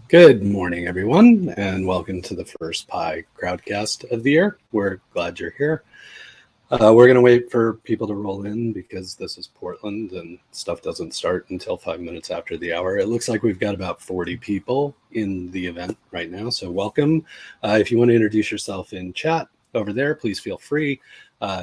Good morning, everyone, and welcome to the first PIE Crowdcast of the year. We're glad you're here. We're going to wait for people to roll in because this is Portland and stuff doesn't start until 5 minutes after the hour. It looks like we've got about 40 people in the event right now, so welcome. If you want to introduce yourself in chat over there, please feel free.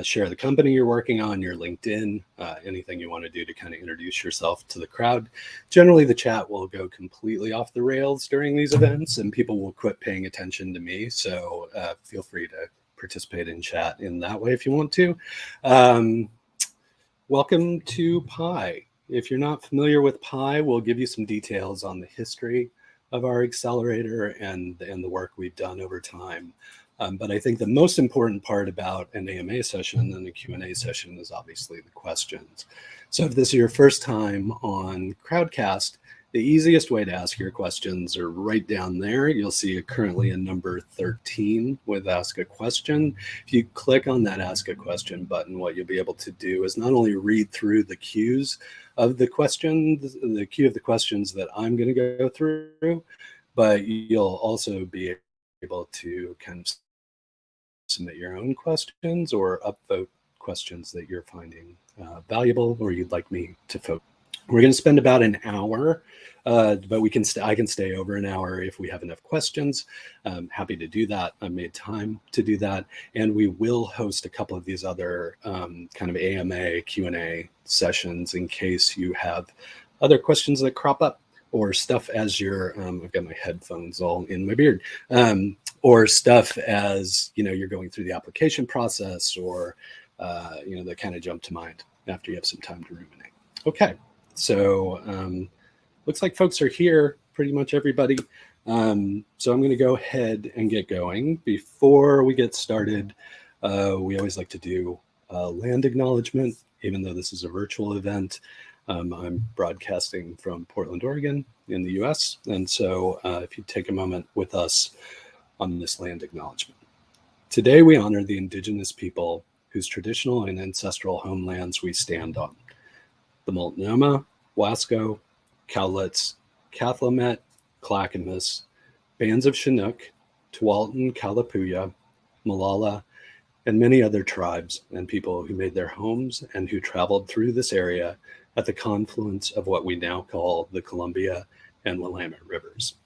Share the company you're working on, your LinkedIn, anything you want to do to kind of introduce yourself to the crowd. Generally, the chat will go completely off the rails during these events and people will quit paying attention to me. So feel free to participate in chat in that way if you want to. Welcome to PIE. If you're not familiar with PIE, we'll give you some details on the history of our accelerator and the work we've done over time. But I think the most important part about an AMA session and a Q&A session is obviously the questions. So if this is your first time on Crowdcast, the easiest way to ask your questions are right down there. You'll see currently a number 13 with Ask a Question. If you click on that Ask a Question button, what you'll be able to do is not only read through the queues of the questions, the queue of the questions that I'm going to go through, but you'll also be able to kind of submit your own questions or upvote questions that you're finding valuable or you'd like me to focus. We're going to spend about an hour, but I can stay over an hour if we have enough questions. I'm happy to do that. I made time to do that. And we will host a couple of these other kind of AMA Q&A sessions in case you have other questions that crop up or stuff as you're, I've got my headphones all in my beard, or stuff as, you're going through the application process or, that kind of jump to mind after you have some time to ruminate. Okay, so looks like folks are here, pretty much everybody. So I'm going to go ahead and get going. Before we get started, we always like to do a land acknowledgement, even though this is a virtual event. I'm broadcasting from Portland, Oregon in the US. And so if you take a moment with us on this land acknowledgement. Today we honor the indigenous people whose traditional and ancestral homelands we stand on. The Multnomah, Wasco, Cowlitz, Cathlamet, Clackamas, bands of Chinook, Tualatin, Kalapuya, Molalla, and many other tribes and people who made their homes and who traveled through this area at the confluence of what we now call the Columbia and Willamette rivers.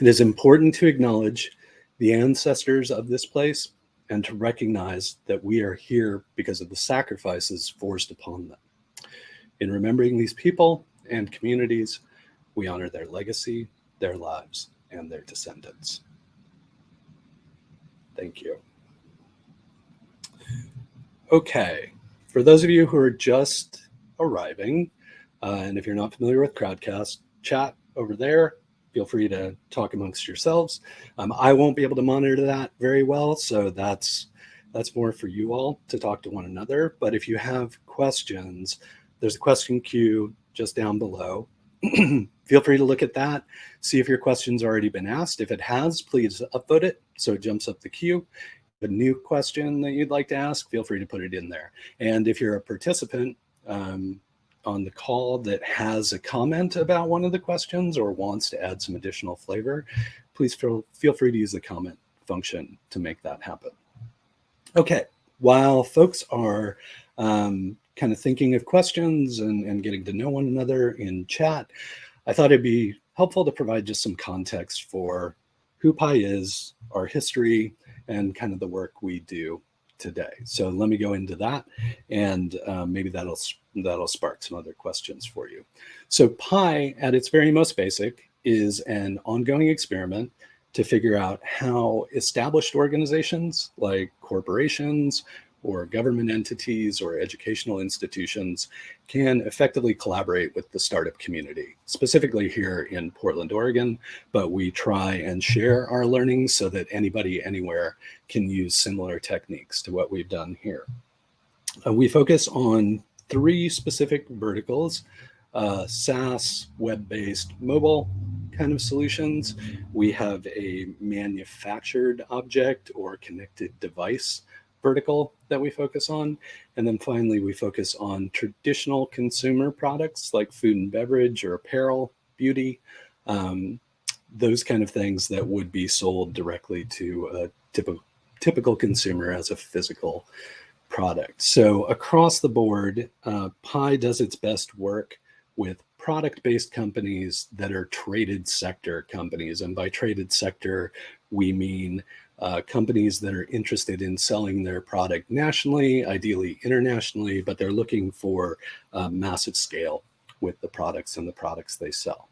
It is important to acknowledge the ancestors of this place and to recognize that we are here because of the sacrifices forced upon them. In remembering these people and communities, we honor their legacy, their lives, and their descendants. Thank you. Okay, for those of you who are just arriving, and if you're not familiar with Crowdcast, chat over there. Feel free to talk amongst yourselves. I won't be able to monitor that very well, so that's more for you all to talk to one another. But if you have questions, there's a question queue just down below. Feel free to look at that, see if your question's already been asked. If it has, please upvote it so it jumps up the queue. A new question that you'd like to ask, feel free to put it in there. And if you're a participant on the call that has a comment about one of the questions or wants to add some additional flavor, please feel free to use the comment function to make that happen. Okay, while folks are kind of thinking of questions and getting to know one another in chat, I thought it'd be helpful to provide just some context for who PIE is, our history, and kind of the work we do today. So let me go into that, and maybe that'll spark some other questions for you. So PIE, at its very most basic, is an ongoing experiment to figure out how established organizations like corporations or government entities or educational institutions can effectively collaborate with the startup community, specifically here in Portland, Oregon, but we try and share our learnings so that anybody anywhere can use similar techniques to what we've done here. We focus on 3 specific verticals: SaaS, web-based, mobile kind of solutions. We have a manufactured object or connected device vertical that we focus on. And then finally, we focus on traditional consumer products like food and beverage or apparel, beauty. those kind of things that would be sold directly to a typical consumer as a physical product. So across the board, PIE does its best work with product-based companies that are traded sector companies. And by traded sector, we mean companies that are interested in selling their product nationally, ideally internationally, but they're looking for massive scale with the products and the products they sell.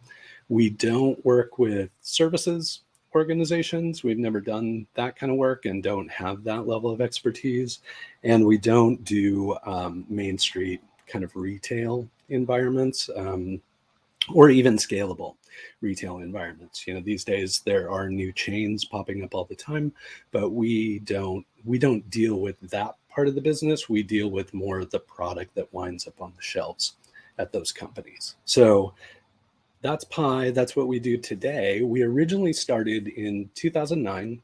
We don't work with services organizations. We've never done that kind of work and don't have that level of expertise. And we don't do Main Street kind of retail environments or even scalable retail environments. You know, these days there are new chains popping up all the time, but we don't deal with that part of the business. We deal with more of the product that winds up on the shelves at those companies. So that's PIE. That's what we do today. We originally started in 2009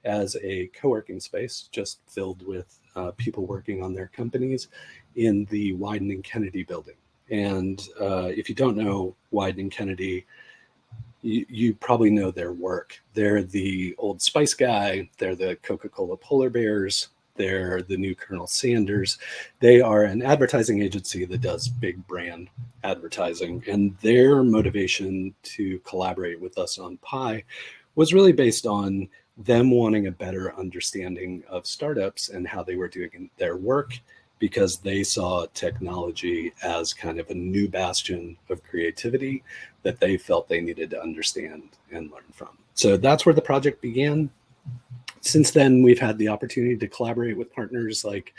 as a co-working space, just filled with people working on their companies in the Wieden & Kennedy building. And if you don't know Wieden & Kennedy, you probably know their work. They're the Old Spice guy. They're the Coca-Cola polar bears. They're the new Colonel Sanders. They are an advertising agency that does big brand advertising. And their motivation to collaborate with us on PIE was really based on them wanting a better understanding of startups and how they were doing their work, because they saw technology as kind of a new bastion of creativity that they felt they needed to understand and learn from. So that's where the project began. Since then, we've had the opportunity to collaborate with partners like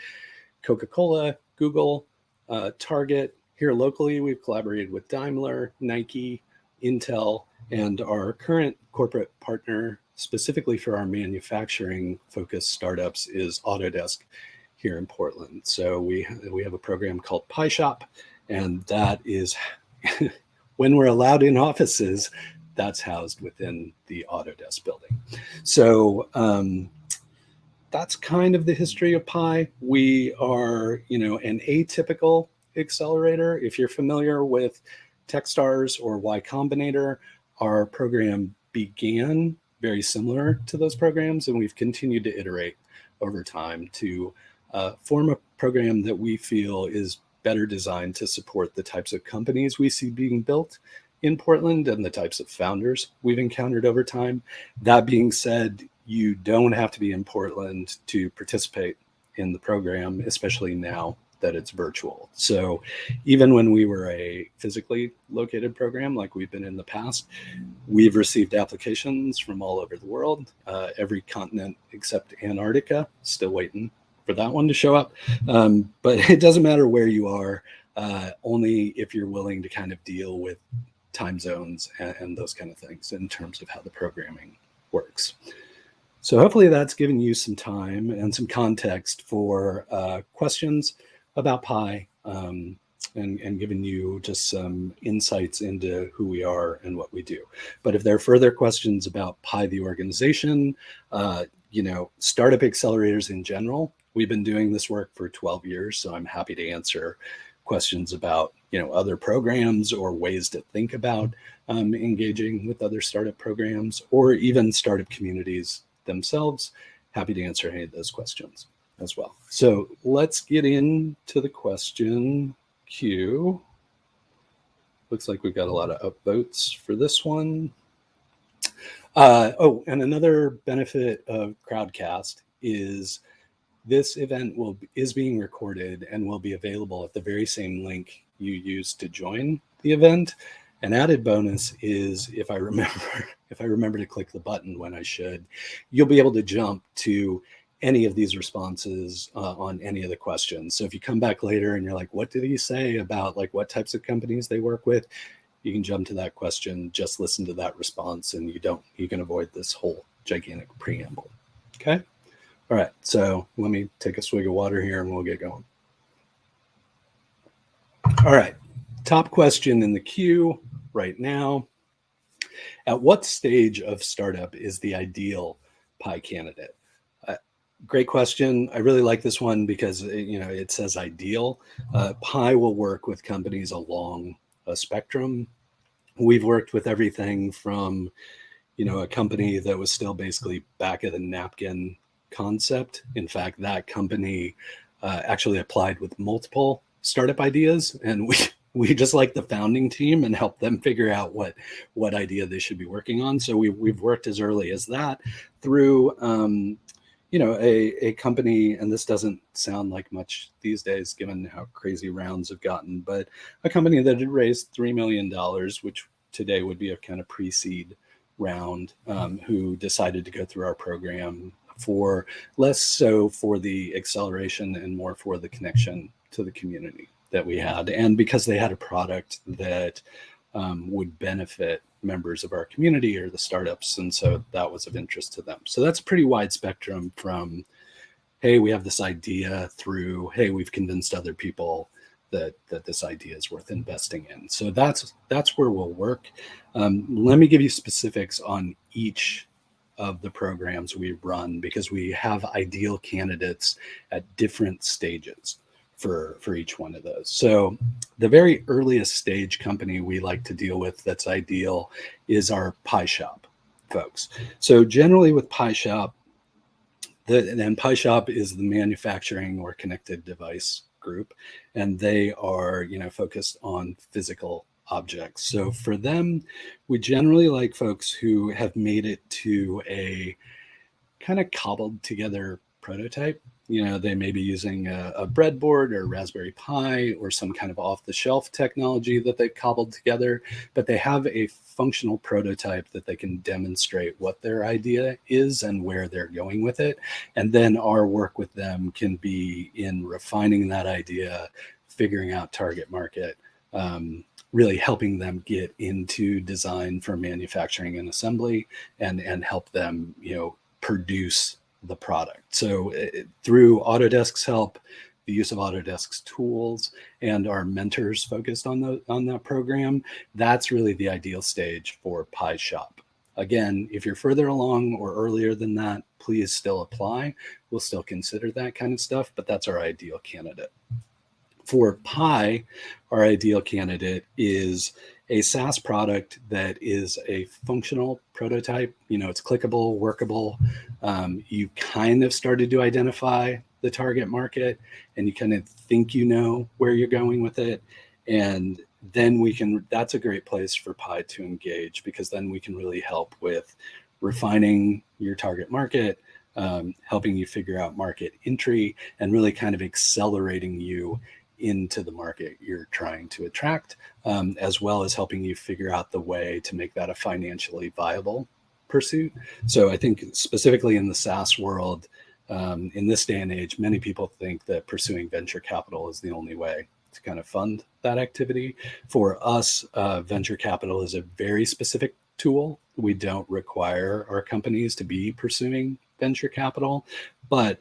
Coca-Cola, Google, Target. Here locally, we've collaborated with Daimler, Nike, Intel, and our current corporate partner specifically for our manufacturing-focused startups is Autodesk here in Portland. So we have a program called PIE Shop, and that is, when we're allowed in offices, that's housed within the Autodesk building. So that's kind of the history of PIE. We are, an atypical accelerator. If you're familiar with Techstars or Y Combinator, our program began very similar to those programs, and we've continued to iterate over time to form a program that we feel is better designed to support the types of companies we see being built in Portland and the types of founders we've encountered over time. That being said, you don't have to be in Portland to participate in the program, especially now that it's virtual. So even when we were a physically located program like we've been in the past, we've received applications from all over the world, every continent except Antarctica, still waiting for that one to show up. But it doesn't matter where you are, only if you're willing to kind of deal with time zones and those kind of things in terms of how the programming works. So hopefully that's given you some time and some context for questions about PIE and given you just some insights into who we are and what we do. But if there are further questions about PIE, the organization, startup accelerators in general, we've been doing this work for 12 years, so I'm happy to answer questions about other programs or ways to think about engaging with other startup programs or even startup communities themselves. Happy to answer any of those questions as well. So let's get into the question queue. Looks like we've got a lot of upvotes for this one. And another benefit of Crowdcast is this event is being recorded and will be available at the very same link you used to join the event. An added bonus is if I remember to click the button when I should, you'll be able to jump to any of these responses on any of the questions. So if you come back later and you're like, what did he say about what types of companies they work with? You can jump to that question, just listen to that response, and you can avoid this whole gigantic preamble. Okay. All right, so let me take a swig of water here and we'll get going. All right, top question in the queue right now. At what stage of startup is the ideal PIE candidate? Great question. I really like this one because it says ideal. PIE will work with companies along a spectrum. We've worked with everything from a company that was still basically back of the napkin concept. In fact, that company actually applied with multiple startup ideas, and we just like the founding team and help them figure out what idea they should be working on. So we've worked as early as that through a company, and this doesn't sound like much these days given how crazy rounds have gotten, but a company that had raised $3 million, which today would be a kind of pre-seed round, who decided to go through our program for less so for the acceleration and more for the connection to the community that we had. And because they had a product that would benefit members of our community or the startups. And so that was of interest to them. So that's a pretty wide spectrum from, hey, we have this idea, through, hey, we've convinced other people that this idea is worth investing in. So that's where we'll work. Let me give you specifics on each of the programs we run, because we have ideal candidates at different stages for each one of those. So the very earliest stage company we like to deal with that's ideal is our Pi Shop folks. So generally with Pi Shop, and Pi Shop is the manufacturing or connected device group, and they are focused on physical objects. So for them, we generally like folks who have made it to a kind of cobbled together prototype. They may be using a breadboard or Raspberry Pi or some kind of off-the-shelf technology that they've cobbled together, but they have a functional prototype that they can demonstrate what their idea is and where they're going with it. And then our work with them can be in refining that idea, figuring out target market, really helping them get into design for manufacturing and assembly, and help them, produce the product. So through Autodesk's help, the use of Autodesk's tools, and our mentors focused on that program, that's really the ideal stage for Pi Shop. Again, if you're further along or earlier than that, please still apply. We'll still consider that kind of stuff, but that's our ideal candidate. For Pi, our ideal candidate is a SaaS product that is a functional prototype. It's clickable, workable. You kind of started to identify the target market, and you kind of think where you're going with it. And then that's a great place for Pi to engage, because then we can really help with refining your target market, helping you figure out market entry, and really kind of accelerating you into the market you're trying to attract, as well as helping you figure out the way to make that a financially viable pursuit. So I think specifically in the SaaS world, in this day and age, many people think that pursuing venture capital is the only way to kind of fund that activity. For us, venture capital is a very specific tool. We don't require our companies to be pursuing venture capital, but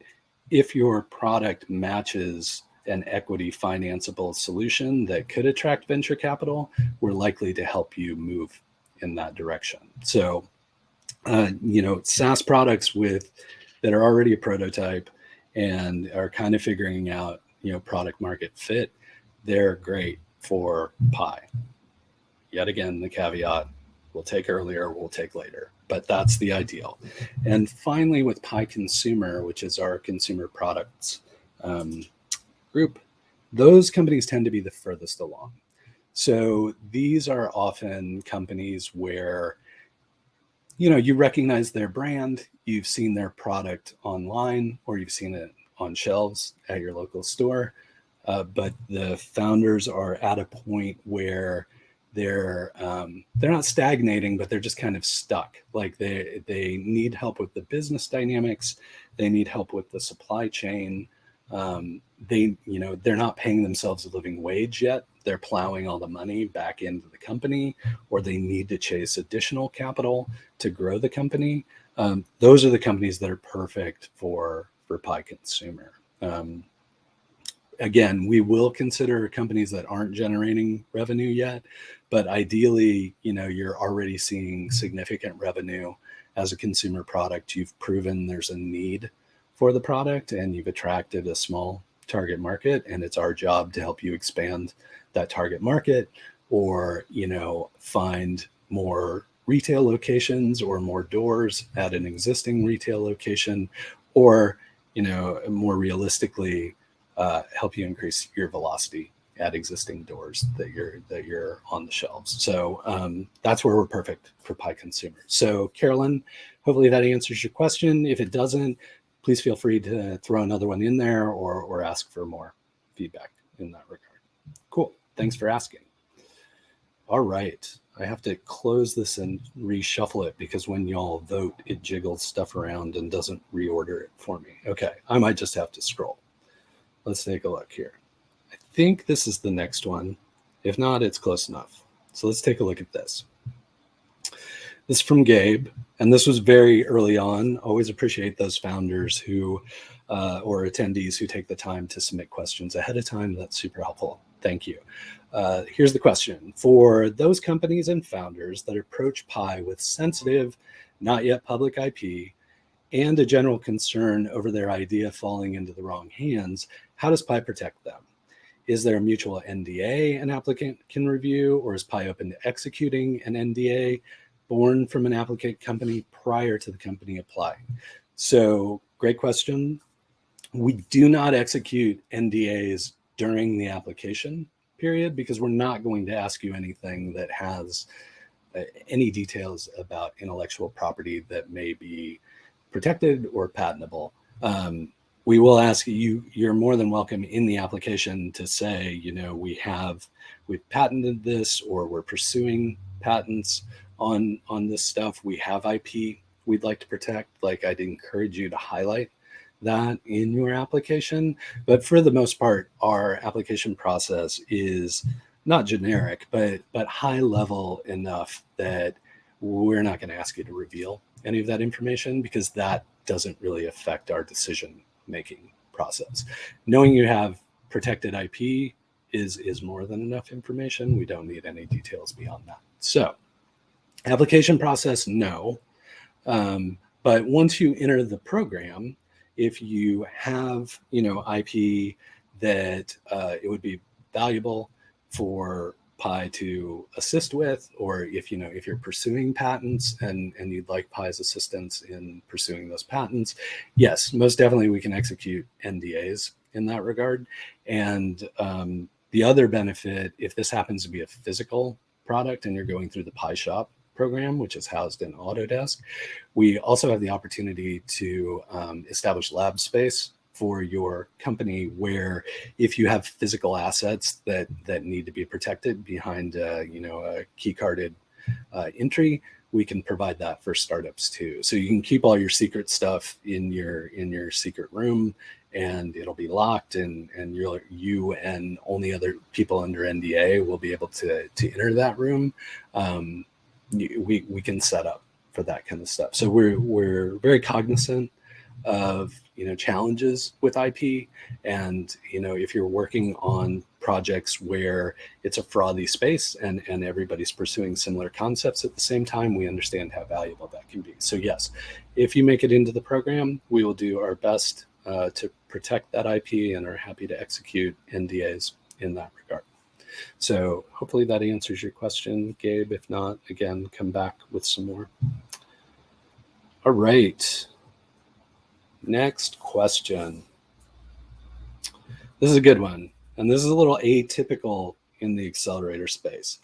if your product matches an equity financeable solution that could attract venture capital, we're likely to help you move in that direction. So, SaaS products that are already a prototype and are kind of figuring out, product market fit, they're great for Pi. Yet again, the caveat, we'll take earlier, we'll take later, but that's the ideal. And finally, with Pi Consumer, which is our consumer products group, those companies tend to be the furthest along. So these are often companies where, you recognize their brand, you've seen their product online, or you've seen it on shelves at your local store, but the founders are at a point where they're not stagnating, but they're just kind of stuck. Like they need help with the business dynamics, they need help with the supply chain. They're not paying themselves a living wage yet. They're plowing all the money back into the company, or they need to chase additional capital to grow the company. Those are the companies that are perfect for Pi Consumer. Again, we will consider companies that aren't generating revenue yet, but ideally, you're already seeing significant revenue as a consumer product. You've proven there's a need for the product, and you've attracted a small target market, and it's our job to help you expand that target market, or find more retail locations or more doors at an existing retail location, or, more realistically, help you increase your velocity at existing doors that you're on the shelves. So that's where we're perfect for PIE consumers. So Carolyn, hopefully that answers your question. If it doesn't, please feel free to throw another one in there or ask for more feedback in that regard. Cool. Thanks for asking. All right. I have to close this and reshuffle it because when y'all vote, it jiggles stuff around and doesn't reorder it for me. Okay. I might just have to scroll. Let's take a look here. I think this is the next one. If not, it's close enough. So let's take a look at this. This is from Gabe, and this was very early on. Always appreciate those founders who, or attendees who take the time to submit questions ahead of time. That's super helpful. Thank you. Here's the question. For those companies and founders that approach PIE with sensitive, not yet public IP, and a general concern over their idea falling into the wrong hands, how does PIE protect them? Is there a mutual NDA an applicant can review, or is PIE open to executing an NDA born from an applicant company prior to the company applying? So great question. We do not execute NDAs during the application period because we're not going to ask you anything that has any details about intellectual property that may be protected or patentable. We will ask you, you're more than welcome in the application to say, we've patented this, or we're pursuing patents on this stuff. We have IP we'd like to protect. Like, I'd encourage you to highlight that in your application. But for the most part, our application process is not generic, but high level enough that we're not going to ask you to reveal any of that information because that doesn't really affect our decision making process. Knowing you have protected IP is more than enough information. We don't need any details beyond that. So application process, no. But once you enter the program, if you have, IP that it would be valuable for PIE to assist with, or if you're pursuing patents and you'd like PIE's assistance in pursuing those patents, yes, most definitely we can execute NDAs in that regard. And the other benefit, if this happens to be a physical product and you're going through the PIE shop program, which is housed in Autodesk, we also have the opportunity to establish lab space for your company, where if you have physical assets that need to be protected behind a key carded entry, we can provide that for startups too. So you can keep all your secret stuff in your secret room, and it'll be locked, and you and only other people under NDA will be able to enter that room. We can set up for that kind of stuff. So we're very cognizant of challenges with IP, and if you're working on projects where it's a frothy space and everybody's pursuing similar concepts at the same time, we understand how valuable that can be. So yes, if you make it into the program, we will do our best to protect that IP and are happy to execute NDAs in that regard. So hopefully that answers your question, Gabe. If not, again, come back with some more. All right. Next question. This is a good one, and this is a little atypical in the accelerator space.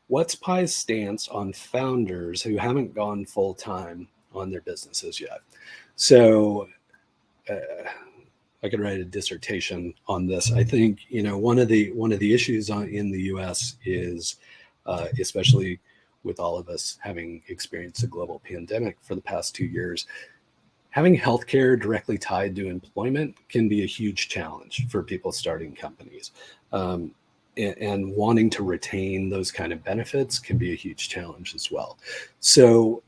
What's PIE's stance on founders who haven't gone full time on their businesses yet? So I could write a dissertation on this. I think one of the issues in the U.S. is, especially with all of us having experienced a global pandemic for the past 2 years, having healthcare directly tied to employment can be a huge challenge for people starting companies. And wanting to retain those kind of benefits can be a huge challenge as well. So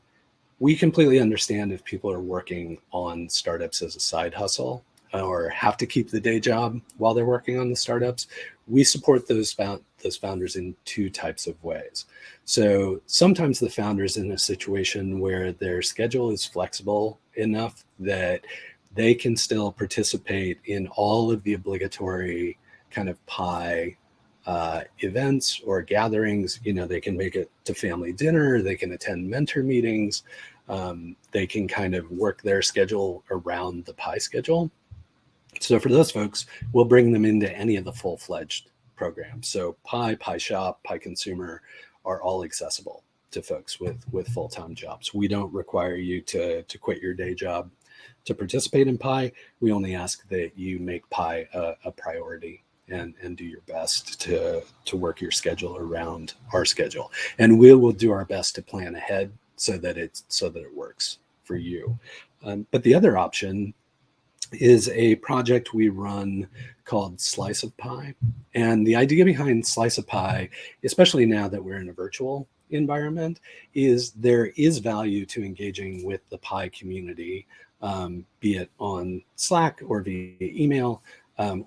we completely understand if people are working on startups as a side hustle or have to keep the day job while they're working on the startups. We support those founders in two types of ways. So sometimes the founder's in a situation where their schedule is flexible enough that they can still participate in all of the obligatory kind of PIE events or gatherings. They can make it to family dinner, they can attend mentor meetings, they can kind of work their schedule around the PIE schedule. So for those folks, we'll bring them into any of the full-fledged programs. So PIE, PIE Shop, PIE Consumer are all accessible to folks with full-time jobs. We don't require you to quit your day job to participate in PIE. We only ask that you make PIE a priority and do your best to work your schedule around our schedule. And we will do our best to plan ahead so that it works for you. But the other option is a project we run called Slice of Pie. And the idea behind Slice of Pie, especially now that we're in a virtual environment, is there is value to engaging with the PIE community, be it on Slack or via email,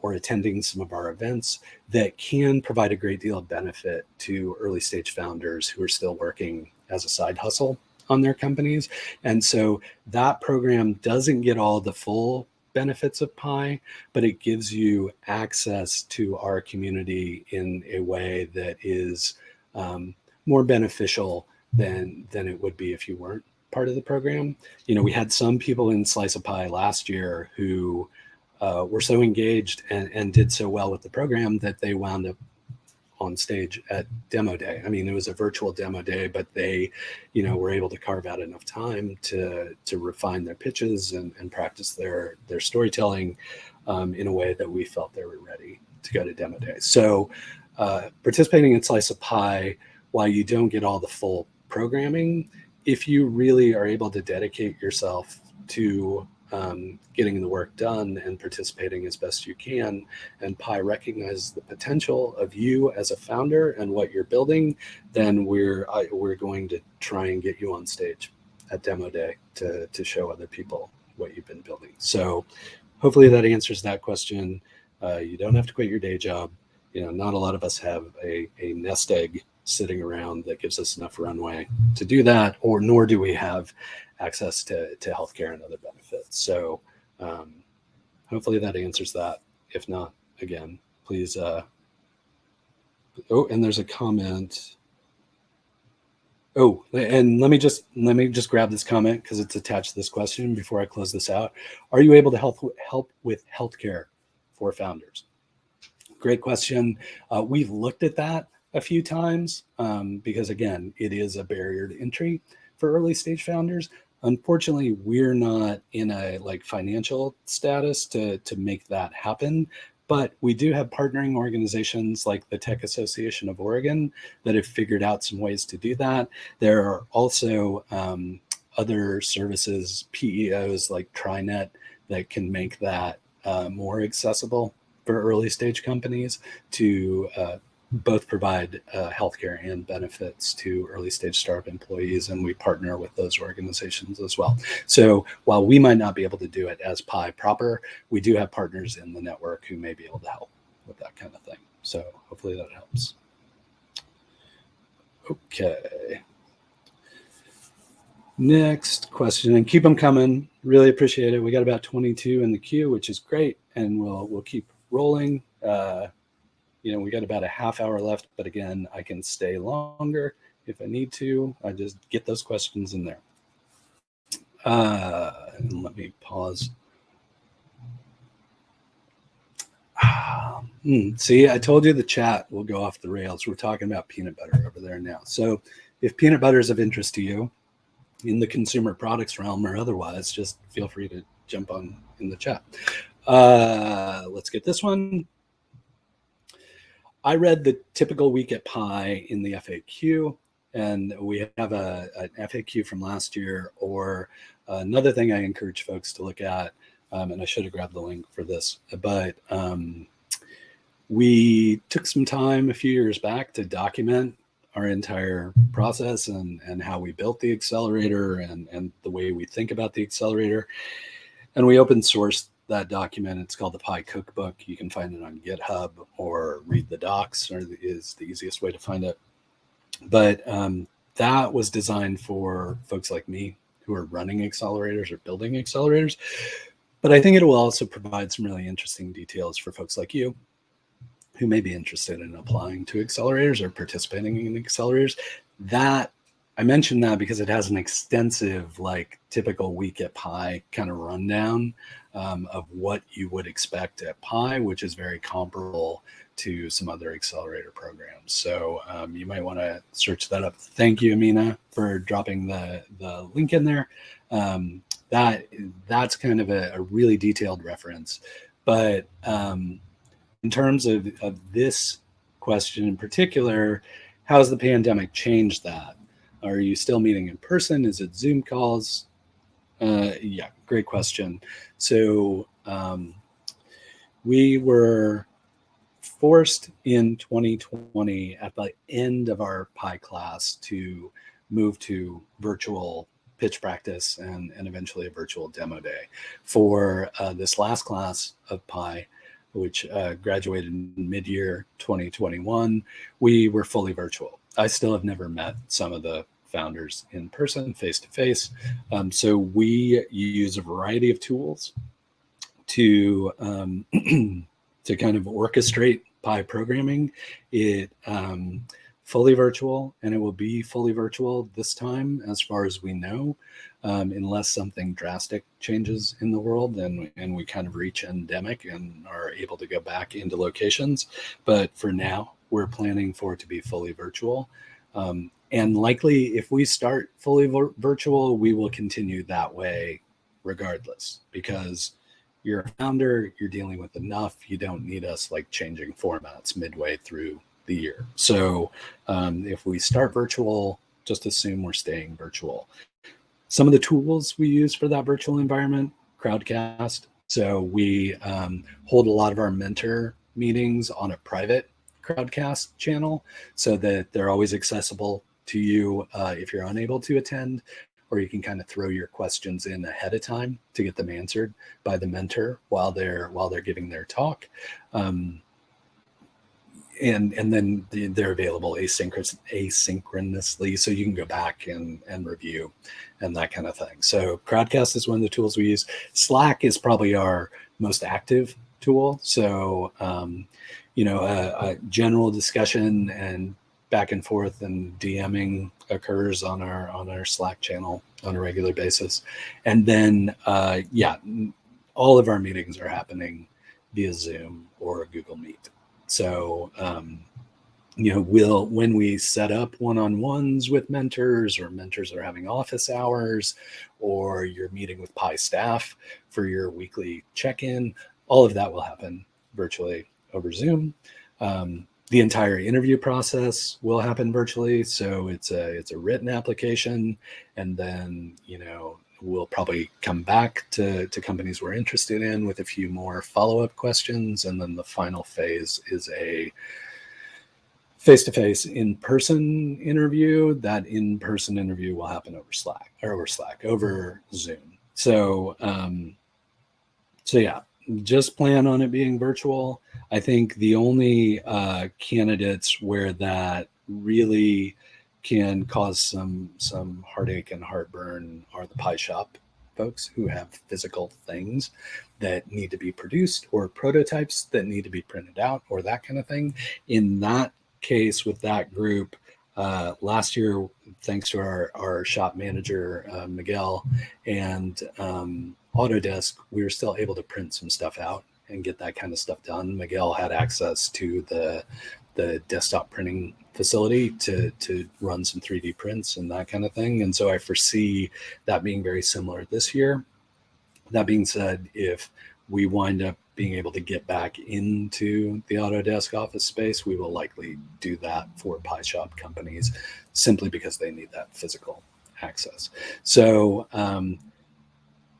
or attending some of our events that can provide a great deal of benefit to early stage founders who are still working as a side hustle on their companies. And so that program doesn't get all the full benefits of PIE, but it gives you access to our community in a way that is more beneficial than it would be if you weren't part of the program. We had some people in Slice of Pie last year who were so engaged and did so well with the program that they wound up on stage at demo day. I mean, it was a virtual demo day, but they, were able to carve out enough time to refine their pitches and practice their storytelling in a way that we felt they were ready to go to demo day. So participating in Slice of Pie, while you don't get all the full programming, if you really are able to dedicate yourself to getting the work done and participating as best you can, and PIE recognizes the potential of you as a founder and what you're building, then we're going to try and get you on stage at demo day to show other people what you've been building. So hopefully that answers that question. You don't have to quit your day job. Not a lot of us have a nest egg sitting around that gives us enough runway to do that, nor do we have access to healthcare and other benefits. So hopefully that answers that. If not, again, please. And there's a comment. Oh, and let me just grab this comment because it's attached to this question before I close this out. Are you able to help with healthcare for founders? Great question. We've looked at that a few times because, again, it is a barrier to entry for early stage founders. Unfortunately, we're not in a financial status to make that happen, but we do have partnering organizations like the Tech Association of Oregon that have figured out some ways to do that. There are also other services, PEOs like TriNet, that can make that more accessible for early stage companies to both provide healthcare and benefits to early stage startup employees, and we partner with those organizations as well. So while we might not be able to do it as PIE proper, we do have partners in the network who may be able to help with that kind of thing. So hopefully that helps. Okay. Next question, and keep them coming. Really appreciate it. We got about 22 in the queue, which is great, and we'll keep rolling. We got about a half hour left, but again, I can stay longer if I need to. I just get those questions in there. And let me pause. See, I told you the chat will go off the rails. We're talking about peanut butter over there now. So if peanut butter is of interest to you in the consumer products realm or otherwise, just feel free to jump on in the chat. Let's get this one. I read the typical week at PIE in the FAQ, and we have an FAQ from last year, or another thing I encourage folks to look at, and I should have grabbed the link for this, but we took some time a few years back to document our entire process and how we built the accelerator and the way we think about the accelerator. And we open sourced that document. It's called the PIE Cookbook. You can find it on GitHub or read the docs, is the easiest way to find it. But that was designed for folks like me who are running accelerators or building accelerators. But I think it will also provide some really interesting details for folks like you who may be interested in applying to accelerators or participating in accelerators. That I mentioned that because it has an extensive, like, typical week at PIE kind of rundown of what you would expect at PIE, which is very comparable to some other accelerator programs. So you might want to search that up. Thank you, Amina, for dropping the link in there. That's kind of a really detailed reference. But in terms of this question in particular, how's the pandemic changed that? Are you still meeting in person? Is it Zoom calls? Yeah, great question. So we were forced in 2020 at the end of our PIE class to move to virtual pitch practice and eventually a virtual demo day. For this last class of PIE, which graduated mid-year 2021, we were fully virtual. I still have never met some of the founders in person, face-to-face. So we use a variety of tools to to kind of orchestrate PIE programming. It fully virtual, and it will be fully virtual this time, as far as we know, unless something drastic changes in the world and we kind of reach endemic and are able to go back into locations. But for now, we're planning for it to be fully virtual. And likely, if we start fully virtual, we will continue that way regardless, because you're a founder, you're dealing with enough. You don't need us like changing formats midway through the year. So if we start virtual, just assume we're staying virtual. Some of the tools we use for that virtual environment, Crowdcast. So we hold a lot of our mentor meetings on a private Crowdcast channel so that they're always accessible to you if you're unable to attend, or you can kind of throw your questions in ahead of time to get them answered by the mentor while they're giving their talk. And then they're available asynchronously, so you can go back and review and that kind of thing. So Crowdcast is one of the tools we use. Slack is probably our most active tool. So a general discussion and back and forth and DMing occurs on our Slack channel on a regular basis. And then all of our meetings are happening via Zoom or Google Meet. So when we set up one-on-ones with mentors, or mentors are having office hours, or you're meeting with PIE staff for your weekly check-in, all of that will happen virtually over Zoom. The entire interview process will happen virtually. So it's a written application, and then we'll probably come back to companies we're interested in with a few more follow-up questions, and then the final phase is a face-to-face in-person interview. That in-person interview will happen over Zoom. So yeah, just plan on it being virtual. I think the only candidates where that really can cause some heartache and heartburn are the PIE shop folks who have physical things that need to be produced, or prototypes that need to be printed out, or that kind of thing. In that case, with that group, last year, thanks to our shop manager, Miguel, and Autodesk, we were still able to print some stuff out and get that kind of stuff done. Miguel had access to the desktop printing facility to run some 3D prints and that kind of thing. And so I foresee that being very similar this year. That being said, if we wind up being able to get back into the Autodesk office space, we will likely do that for PIE shop companies, simply because they need that physical access. So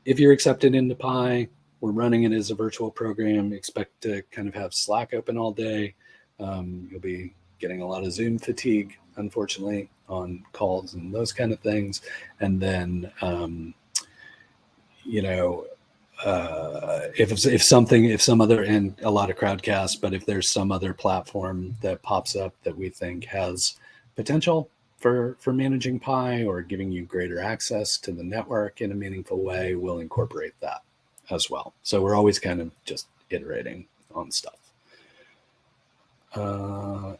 if you're accepted into PIE, we're running it as a virtual program. Expect to kind of have Slack open all day. You'll be getting a lot of Zoom fatigue, unfortunately, on calls and those kind of things. And then, if some other, and a lot of Crowdcast, but if there's some other platform that pops up that we think has potential for managing PIE or giving you greater access to the network in a meaningful way, we'll incorporate that as well. So we're always kind of just iterating on stuff.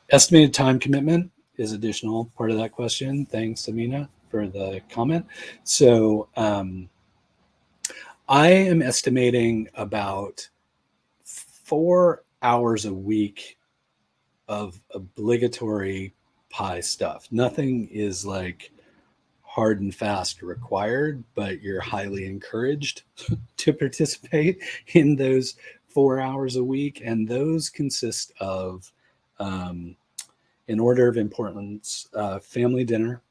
Estimated time commitment is additional part of that question. Thanks, Amina, for the comment. So I am estimating about 4 hours a week of obligatory PIE stuff. Nothing is like hard and fast required, but you're highly encouraged to participate in those 4 hours a week. And those consist of, in order of importance, family dinner,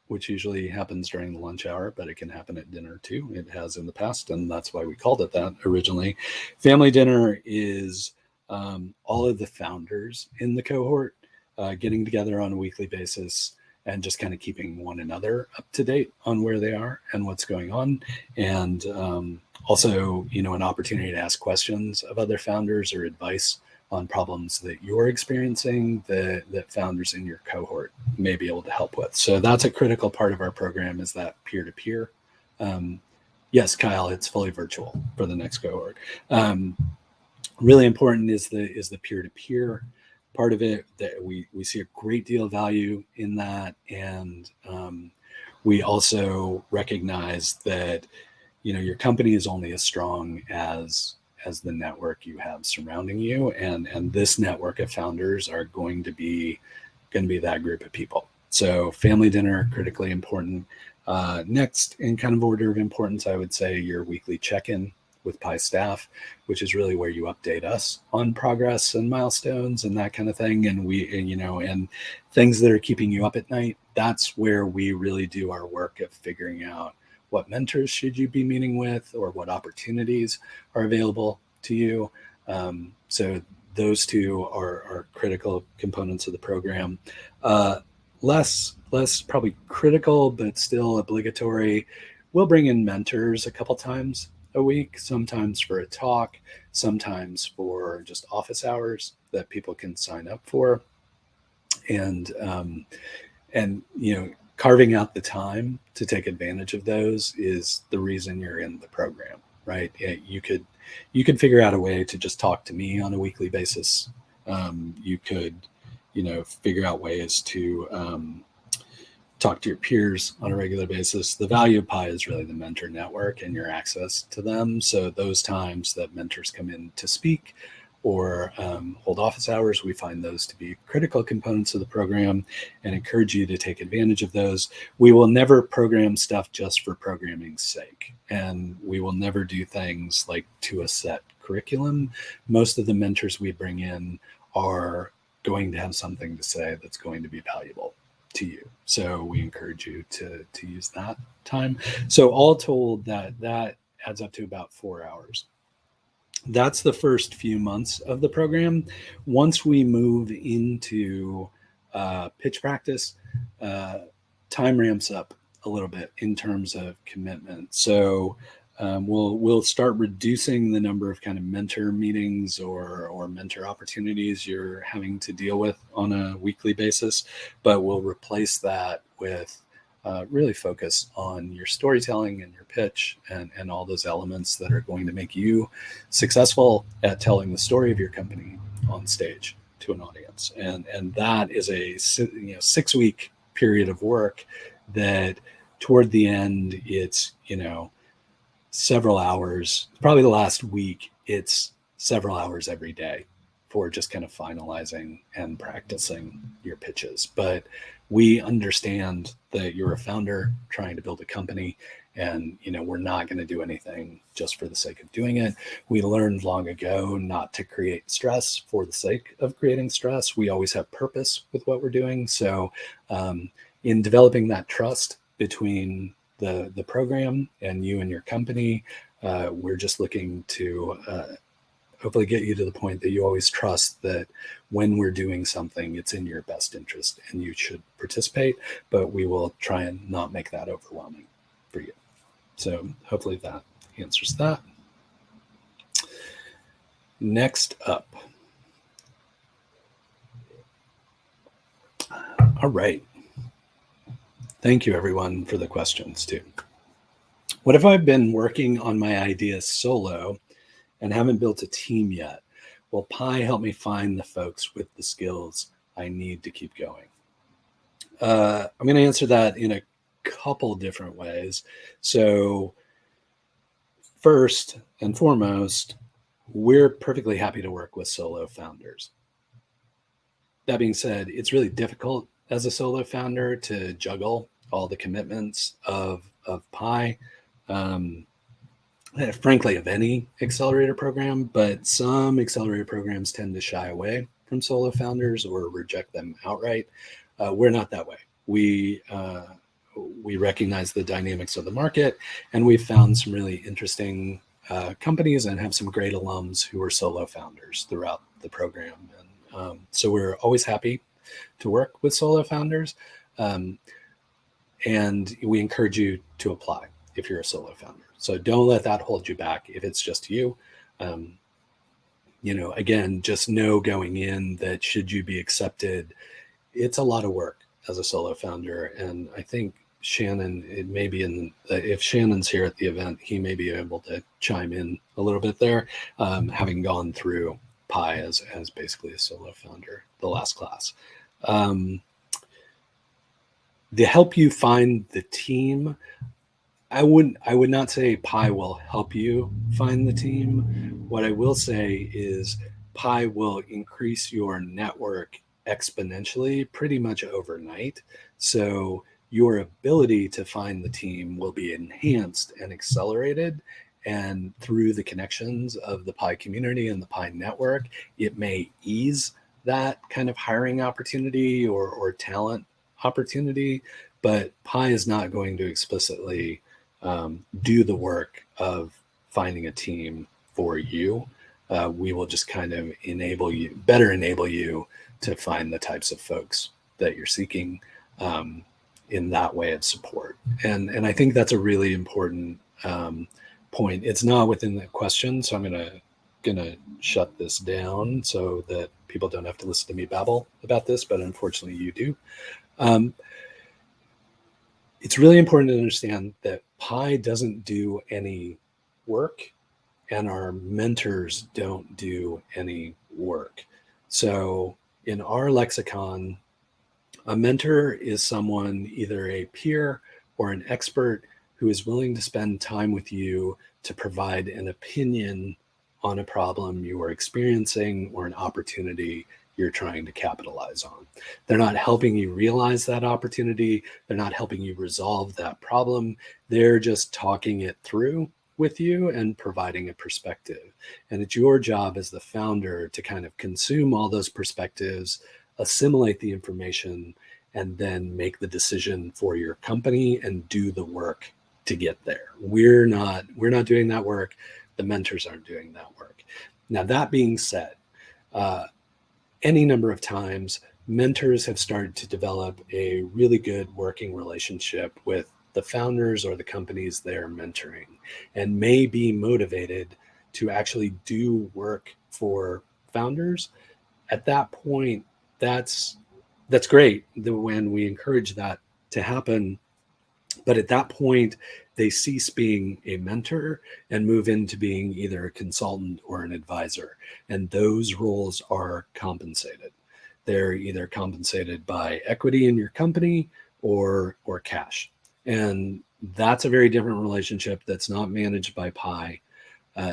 which usually happens during the lunch hour, but it can happen at dinner too. It has in the past, and that's why we called it that originally. Family dinner is all of the founders in the cohort getting together on a weekly basis and just kind of keeping one another up to date on where they are and what's going on. And also, you know, an opportunity to ask questions of other founders or advice on problems that you're experiencing that founders in your cohort may be able to help with. So that's a critical part of our program, is that peer-to-peer. Yes, Kyle, it's fully virtual for the next cohort. Really important is the peer-to-peer part of it, that we see a great deal of value in that. And we also recognize that, you know, your company is only as strong as the network you have surrounding you. And this network of founders are going to be that group of people. So family dinner, critically important. Next in kind of order of importance, I would say your weekly check-in with PIE staff, which is really where you update us on progress and milestones and that kind of thing. And and things that are keeping you up at night. That's where we really do our work of figuring out what mentors should you be meeting with, or what opportunities are available to you. So those two are critical components of the program. Less probably critical, but still obligatory. We'll bring in mentors a couple times a week, sometimes for a talk, sometimes for just office hours that people can sign up for. And you know, carving out the time to take advantage of those is the reason you're in the program, right? You could figure out a way to just talk to me on a weekly basis. You could, you know, figure out ways to talk to your peers on a regular basis. The value of PIE is really the mentor network and your access to them. So those times that mentors come in to speak or hold office hours, we find those to be critical components of the program and encourage you to take advantage of those. We will never program stuff just for programming's sake, and we will never do things like to a set curriculum. Most of the mentors we bring in are going to have something to say that's going to be valuable to you. So we encourage you to use that time. So all told, that adds up to about 4 hours. That's the first few months of the program. Once we move into pitch practice, time ramps up a little bit in terms of commitment. So we'll start reducing the number of kind of mentor meetings or mentor opportunities you're having to deal with on a weekly basis, but we'll replace that with really focus on your storytelling and your pitch and all those elements that are going to make you successful at telling the story of your company on stage to an audience. And that is a 6-week period of work that toward the end, it's, several hours, probably the last week, it's several hours every day for just kind of finalizing and practicing your pitches. But we understand that you're a founder trying to build a company, and we're not going to do anything just for the sake of doing it. We learned long ago not to create stress for the sake of creating stress. We always have purpose with what we're doing. So in developing that trust between the program and you and your company, we're just looking to hopefully get you to the point that you always trust that when we're doing something, it's in your best interest and you should participate, but we will try and not make that overwhelming for you. So hopefully that answers that. Next up. All right. Thank you everyone for the questions too. What if I've been working on my idea solo and haven't built a team yet? will PIE help me find the folks with the skills I need to keep going? I'm going to answer that in a couple different ways. So first and foremost, we're perfectly happy to work with solo founders. That being said, it's really difficult as a solo founder to juggle all the commitments of PIE, frankly, of any accelerator program, but some accelerator programs tend to shy away from solo founders or reject them outright. We're not that way. We recognize the dynamics of the market, and we've found some really interesting companies and have some great alums who are solo founders throughout the program. And so we're always happy to work with solo founders. And we encourage you to apply if you're a solo founder. So don't let that hold you back if it's just you. Again, just know going in that should you be accepted, it's a lot of work as a solo founder. And I think Shannon, it may be if Shannon's here at the event, he may be able to chime in a little bit there, having gone through PIE as basically a solo founder, the last class. To help you find the team, I would not say PIE will help you find the team. What I will say is PIE will increase your network exponentially pretty much overnight. So your ability to find the team will be enhanced and accelerated. And through the connections of the PIE community and the PIE network, it may ease that kind of hiring opportunity or talent opportunity, but PIE is not going to explicitly do the work of finding a team for you. We will just kind of enable you to find the types of folks that you're seeking in that way of support. And I think that's a really important point. It's not within the question, so I'm gonna shut this down so that people don't have to listen to me babble about this, but unfortunately you do. It's really important to understand that PIE doesn't do any work and our mentors don't do any work. So in our lexicon, a mentor is someone, either a peer or an expert, who is willing to spend time with you to provide an opinion on a problem you are experiencing or an opportunity you're trying to capitalize on. They're not helping you realize that opportunity. They're not helping you resolve that problem. They're just talking it through with you and providing a perspective. And it's your job as the founder to kind of consume all those perspectives, assimilate the information, and then make the decision for your company and do the work to get there. We're not doing that work. The mentors aren't doing that work. Now, that being said, any number of times, mentors have started to develop a really good working relationship with the founders or the companies they're mentoring, and may be motivated to actually do work for founders. At that point, that's great when we encourage that to happen. But at that point, they cease being a mentor and move into being either a consultant or an advisor. And those roles are compensated. They're either compensated by equity in your company or cash. And that's a very different relationship that's not managed by PIE.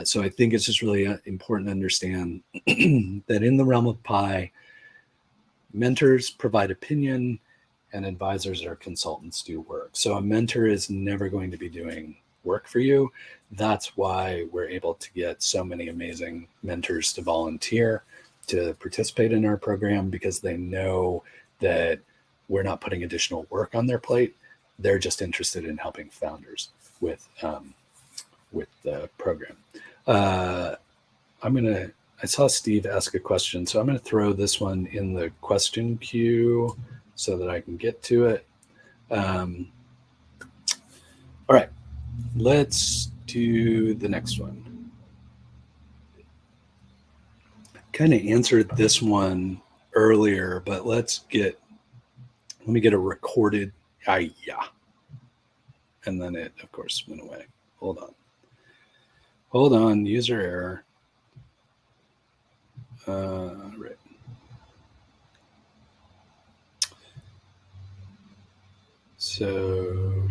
So I think it's just really important to understand that in the realm of PIE, mentors provide opinion and advisors or consultants do work. So a mentor is never going to be doing work for you. That's why we're able to get so many amazing mentors to volunteer to participate in our program, because they know that we're not putting additional work on their plate. They're just interested in helping founders with the program. I saw Steve ask a question, so I'm going to throw this one in the question queue so that I can get to it. All right, let's do the next one. Kind of answered this one earlier, but let me get a recorded, yeah. And then it, of course, went away. Hold on, user error. Right. So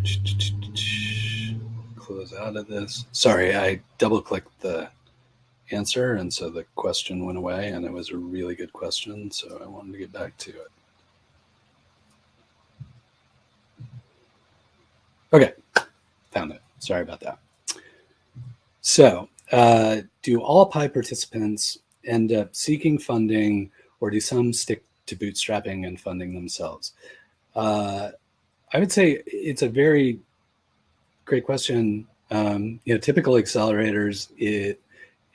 close out of this. Sorry, I double clicked the answer, and so the question went away, and it was a really good question, so I wanted to get back to it. Okay, found it. Sorry about that. So, do all PIE participants end up seeking funding, or do some stick to bootstrapping and funding themselves? I would say it's a very great question. Typical accelerators,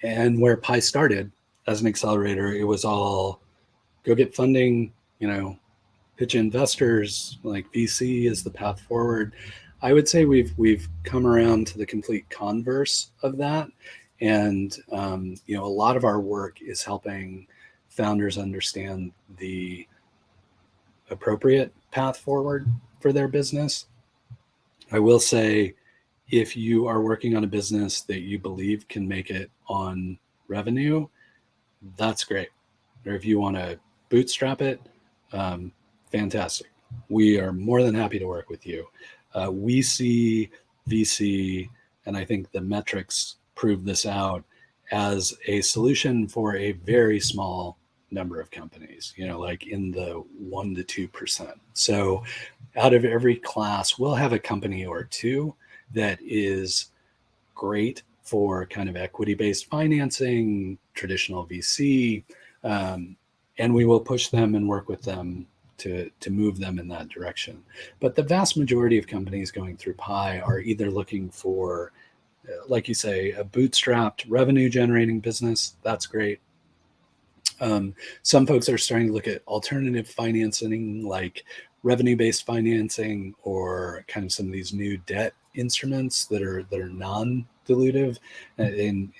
and where PIE started as an accelerator, it was all go get funding, pitch investors, like VC is the path forward. I would say we've come around to the complete converse of that, and a lot of our work is helping founders understand the appropriate path forward for their business. I will say, if you are working on a business that you believe can make it on revenue, that's great. Or if you want to bootstrap it, fantastic. We are more than happy to work with you. We see VC, and I think the metrics prove this out, as a solution for a very small number of companies, like in the 1% to 2%. So out of every class, we'll have a company or two that is great for kind of equity-based financing, traditional VC, and we will push them and work with them to move them in that direction. But the vast majority of companies going through PIE are either looking for, like you say, a bootstrapped revenue-generating business. That's great. Some folks are starting to look at alternative financing, like revenue-based financing, or kind of some of these new debt instruments that are non-dilutive. In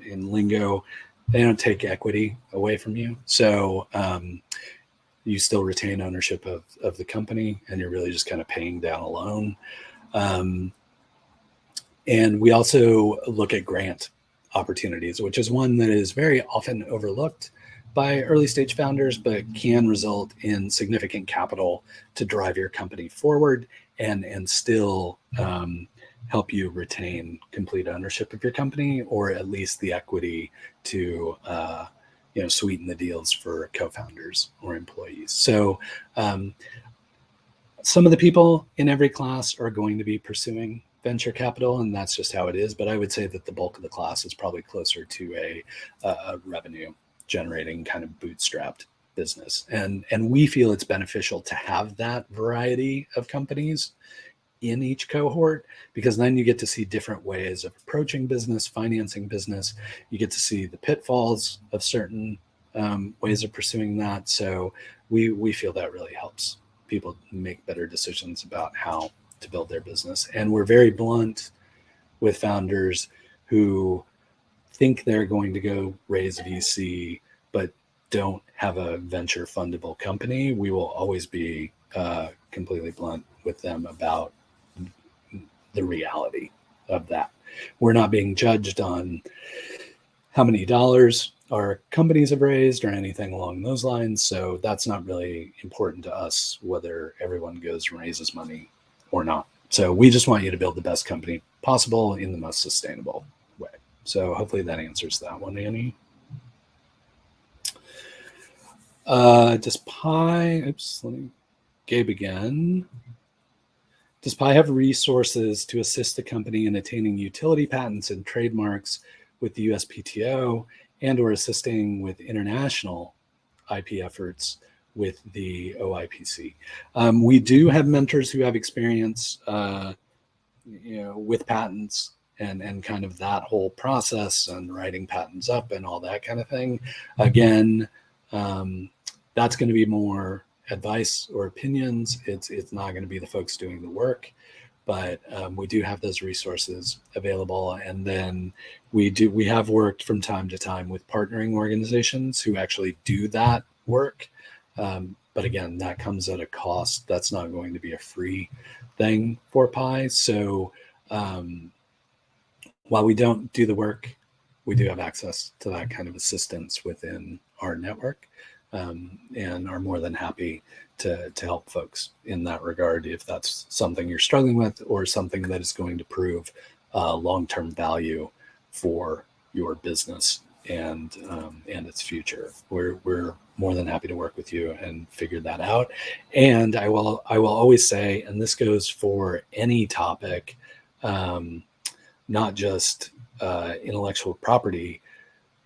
lingo, they don't take equity away from you, so you still retain ownership of the company, and you're really just kind of paying down a loan. And we also look at grant opportunities, which is one that is very often overlooked by early stage founders, but can result in significant capital to drive your company forward and still help you retain complete ownership of your company, or at least the equity to sweeten the deals for co-founders or employees. So some of the people in every class are going to be pursuing venture capital, and that's just how it is. But I would say that the bulk of the class is probably closer to a revenue generating kind of bootstrapped business. And we feel it's beneficial to have that variety of companies in each cohort, because then you get to see different ways of approaching business, financing business. You get to see the pitfalls of certain ways of pursuing that. So we feel that really helps people make better decisions about how to build their business. And we're very blunt with founders who think they're going to go raise VC, but don't have a venture fundable company. We will always be completely blunt with them about the reality of that. We're not being judged on how many dollars our companies have raised or anything along those lines. So that's not really important to us, whether everyone goes and raises money or not. So we just want you to build the best company possible in the most sustainable way. So hopefully that answers that one, Annie. Does PIE, Gabe again. Does PIE have resources to assist the company in attaining utility patents and trademarks with the USPTO, and or assisting with international IP efforts with the OIPC? We do have mentors who have experience with patents and kind of that whole process and writing patents up and all that kind of thing. Again, that's going to be more advice or opinions. It's not going to be the folks doing the work, but we do have those resources available. And then we have worked from time to time with partnering organizations who actually do that work. But again, that comes at a cost. That's not going to be a free thing for PIE. So while we don't do the work we do have access to that kind of assistance within our network, and are more than happy to help folks in that regard if that's something you're struggling with or something that is going to prove long-term value for your business and its future. We're more than happy to work with you and figure that out. And I will always say, and this goes for any topic, not just intellectual property,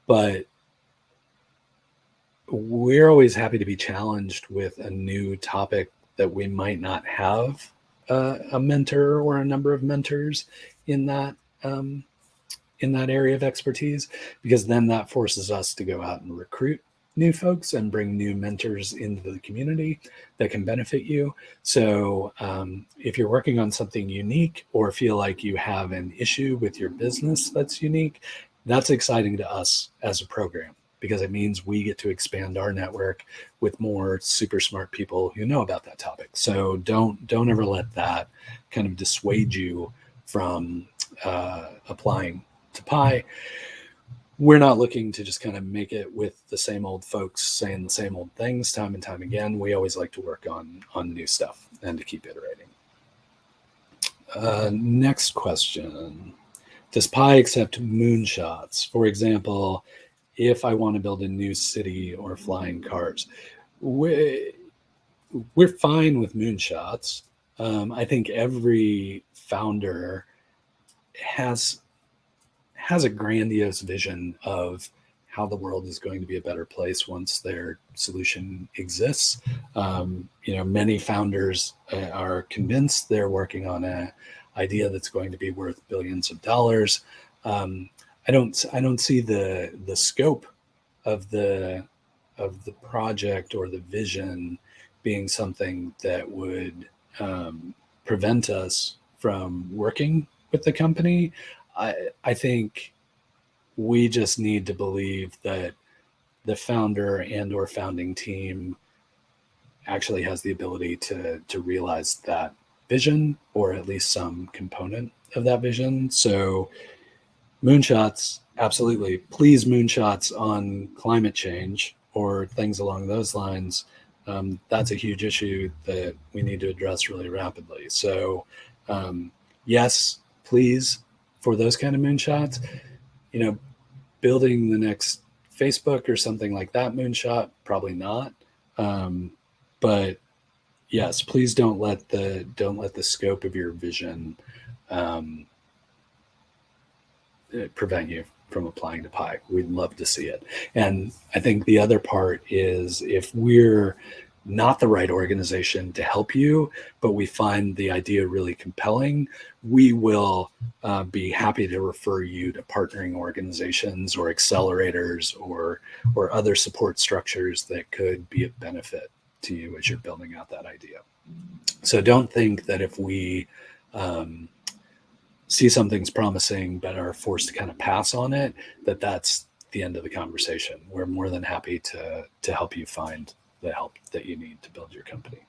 but we're always happy to be challenged with a new topic that we might not have a mentor or a number of mentors in that area of expertise, because then that forces us to go out and recruit new folks and bring new mentors into the community that can benefit you. So if you're working on something unique or feel like you have an issue with your business that's unique, that's exciting to us as a program, because it means we get to expand our network with more super smart people who know about that topic. So don't ever let that kind of dissuade you from applying to PIE. We're not looking to just kind of make it with the same old folks saying the same old things time and time again. We always like to work on new stuff and to keep iterating. Next question. Does PIE accept moonshots? For example, if I want to build a new city or flying cars, we're fine with moonshots. I think every founder has a grandiose vision of how the world is going to be a better place once their solution exists. Many founders are convinced they're working on an idea that's going to be worth billions of dollars. I don't see the scope of the project or the vision being something that would prevent us from working with the company. I think we just need to believe that the founder and or founding team actually has the ability to realize that vision, or at least some component of that vision. So moonshots, absolutely. Please, moonshots on climate change or things along those lines. That's a huge issue that we need to address really rapidly. So yes, please, for those kind of moonshots. Building the next Facebook or something like that moonshot, probably not. But yes, please don't let the scope of your vision prevent you from applying to PIE. We'd love to see it. And I think the other part is, if we're not the right organization to help you, but we find the idea really compelling, we will be happy to refer you to partnering organizations or accelerators or other support structures that could be of benefit to you as you're building out that idea. So don't think that if we see something's promising but are forced to kind of pass on it, that's the end of the conversation. We're more than happy to help you find the help that you need to build your company.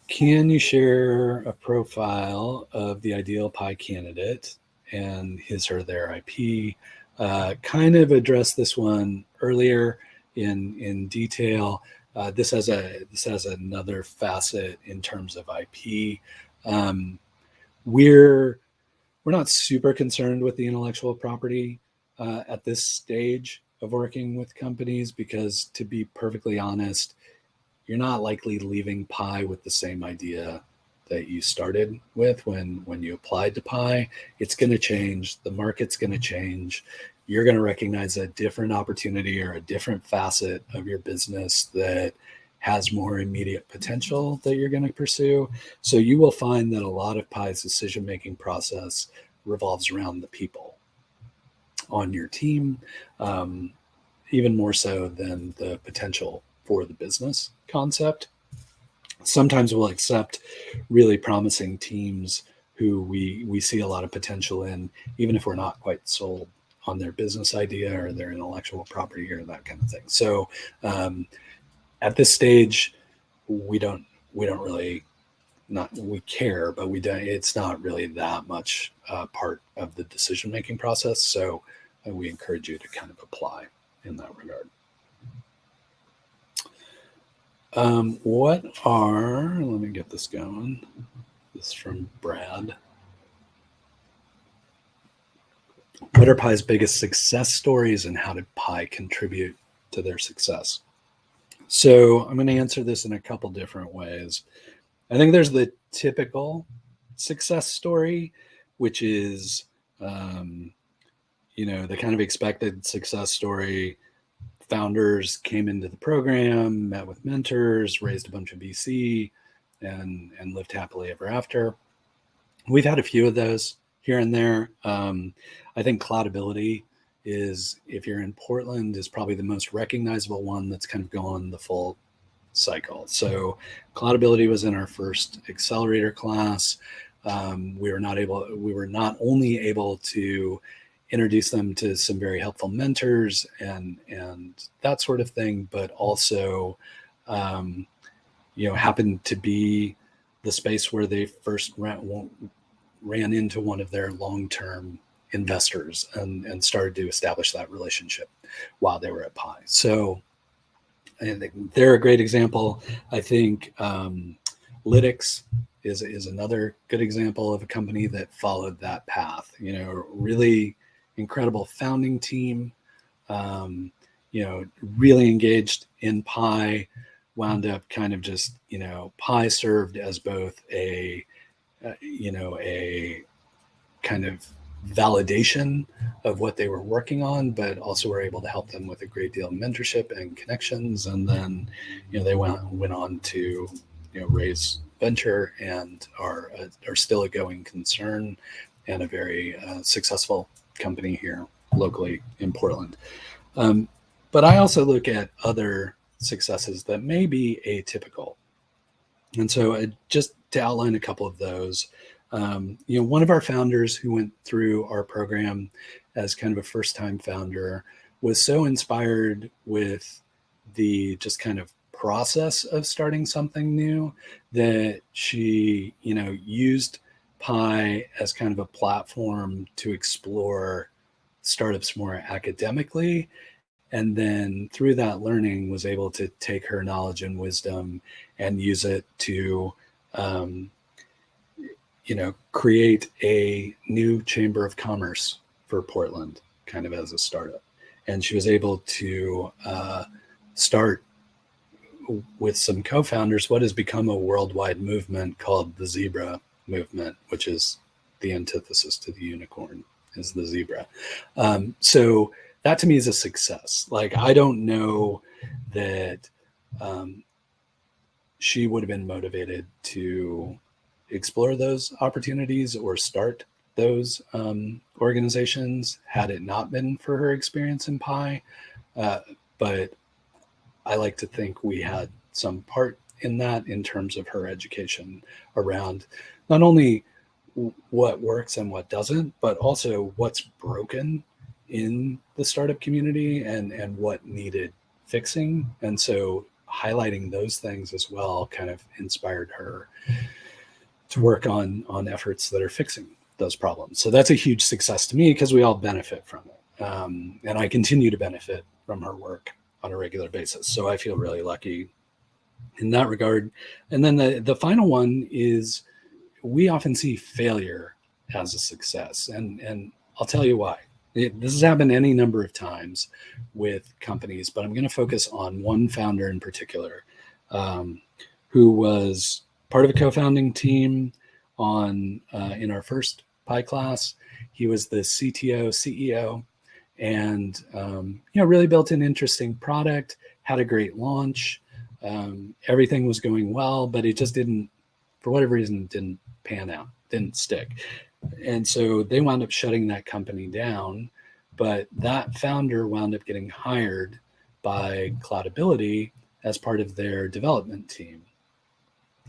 Can you share a profile of the ideal PIE candidate and his or their IP? Kind of addressed this one earlier in detail. This has another facet in terms of IP. We're not super concerned with the intellectual property at this stage of working with companies, because, to be perfectly honest, you're not likely leaving PIE with the same idea that you started with when you applied to PIE. It's going to change. The market's going to change. You're going to recognize a different opportunity or a different facet of your business that has more immediate potential that you're going to pursue. So you will find that a lot of PIE's decision-making process revolves around the people on your team, even more so than the potential for the business concept. Sometimes we'll accept really promising teams who we see a lot of potential in, even if we're not quite sold on their business idea or their intellectual property or that kind of thing. So at this stage, we don't really we care, but we don't, it's not really that much part of the decision-making process. So we encourage you to kind of apply in that regard. Let me get this going. This is from Brad. What are PIE's biggest success stories and how did PIE contribute to their success? So I'm going to answer this in a couple different ways. I think there's the typical success story, which is, the kind of expected success story. Founders came into the program, met with mentors, raised a bunch of VC, and lived happily ever after. We've had a few of those here and there. I think Cloudability is, if you're in Portland, is probably the most recognizable one that's kind of gone the full cycle. So Cloudability was in our first accelerator class. We were not only able to introduce them to some very helpful mentors and that sort of thing, but also, happened to be the space where they first ran into one of their long-term investors and started to establish that relationship while they were at PIE. So I think they're a great example. I think Lytics is another good example of a company that followed that path. Really incredible founding team, really engaged in PIE, wound up kind of just, PIE served as both a kind of validation of what they were working on, but also were able to help them with a great deal of mentorship and connections. And then, they went on to, raise venture and are still a going concern and a very successful company here locally in Portland. But I also look at other successes that may be atypical. And so just to outline a couple of those, one of our founders who went through our program as kind of a first-time founder was so inspired with the just kind of process of starting something new that she, used PIE as kind of a platform to explore startups more academically. And then through that learning was able to take her knowledge and wisdom and use it to, create a new chamber of commerce for Portland, kind of as a startup. And she was able to start with some co-founders what has become a worldwide movement called the Zebra movement, which is the antithesis to the unicorn, is the zebra. So that to me is a success. Like, I don't know that she would have been motivated to explore those opportunities or start those organizations had it not been for her experience in PIE. But I like to think we had some part in that in terms of her education around not only what works and what doesn't, but also what's broken in the startup community and what needed fixing. And so highlighting those things as well kind of inspired her to work on efforts that are fixing those problems. So that's a huge success to me because we all benefit from it. And I continue to benefit from her work on a regular basis. So I feel really lucky in that regard. And then the final one is we often see failure as a success. And I'll tell you why. This has happened any number of times with companies, but I'm going to focus on one founder in particular, who was part of a co-founding team in our first PIE class. He was the CTO, CEO, and really built an interesting product, had a great launch. Everything was going well, but it just didn't, for whatever reason, didn't pan out, didn't stick. And so they wound up shutting that company down, but that founder wound up getting hired by Cloudability as part of their development team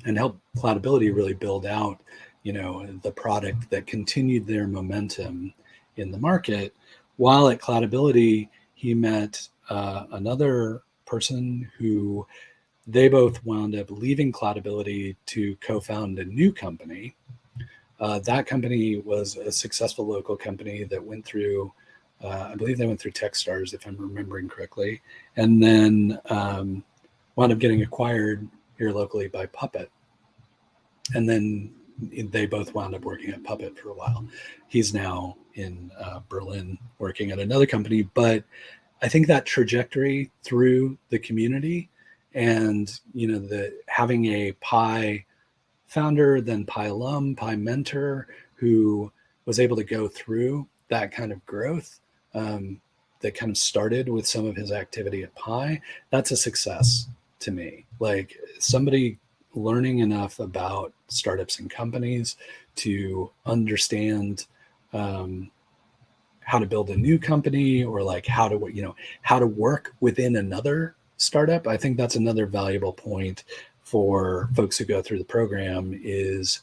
and helped Cloudability really build out, the product that continued their momentum in the market. While at Cloudability, he met another person who They both wound up leaving Cloudability to co-found a new company. That company was a successful local company that went through, I believe they went through Techstars, if I'm remembering correctly, and then wound up getting acquired here locally by Puppet. And then they both wound up working at Puppet for a while. He's now in Berlin working at another company. But I think that trajectory through the community and, having a PIE founder, then PIE alum, PIE mentor who was able to go through that kind of growth that kind of started with some of his activity at PIE, that's a success to me. Like somebody learning enough about startups and companies to understand how to build a new company, or like how to work within another startup. I think that's another valuable point for folks who go through the program is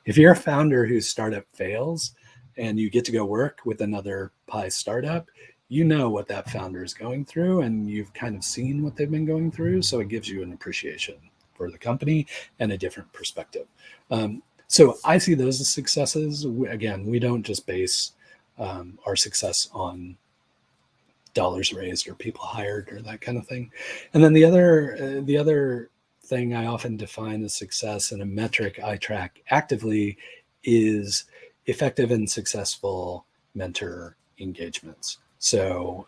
if you're a founder whose startup fails and you get to go work with another PIE startup, you know what that founder is going through and you've kind of seen what they've been going through. So it gives you an appreciation for the company and a different perspective. So I see those as successes. Again, we don't just base our success on dollars raised or people hired or that kind of thing. And then the other thing I often define as success and a metric I track actively is effective and successful mentor engagements. So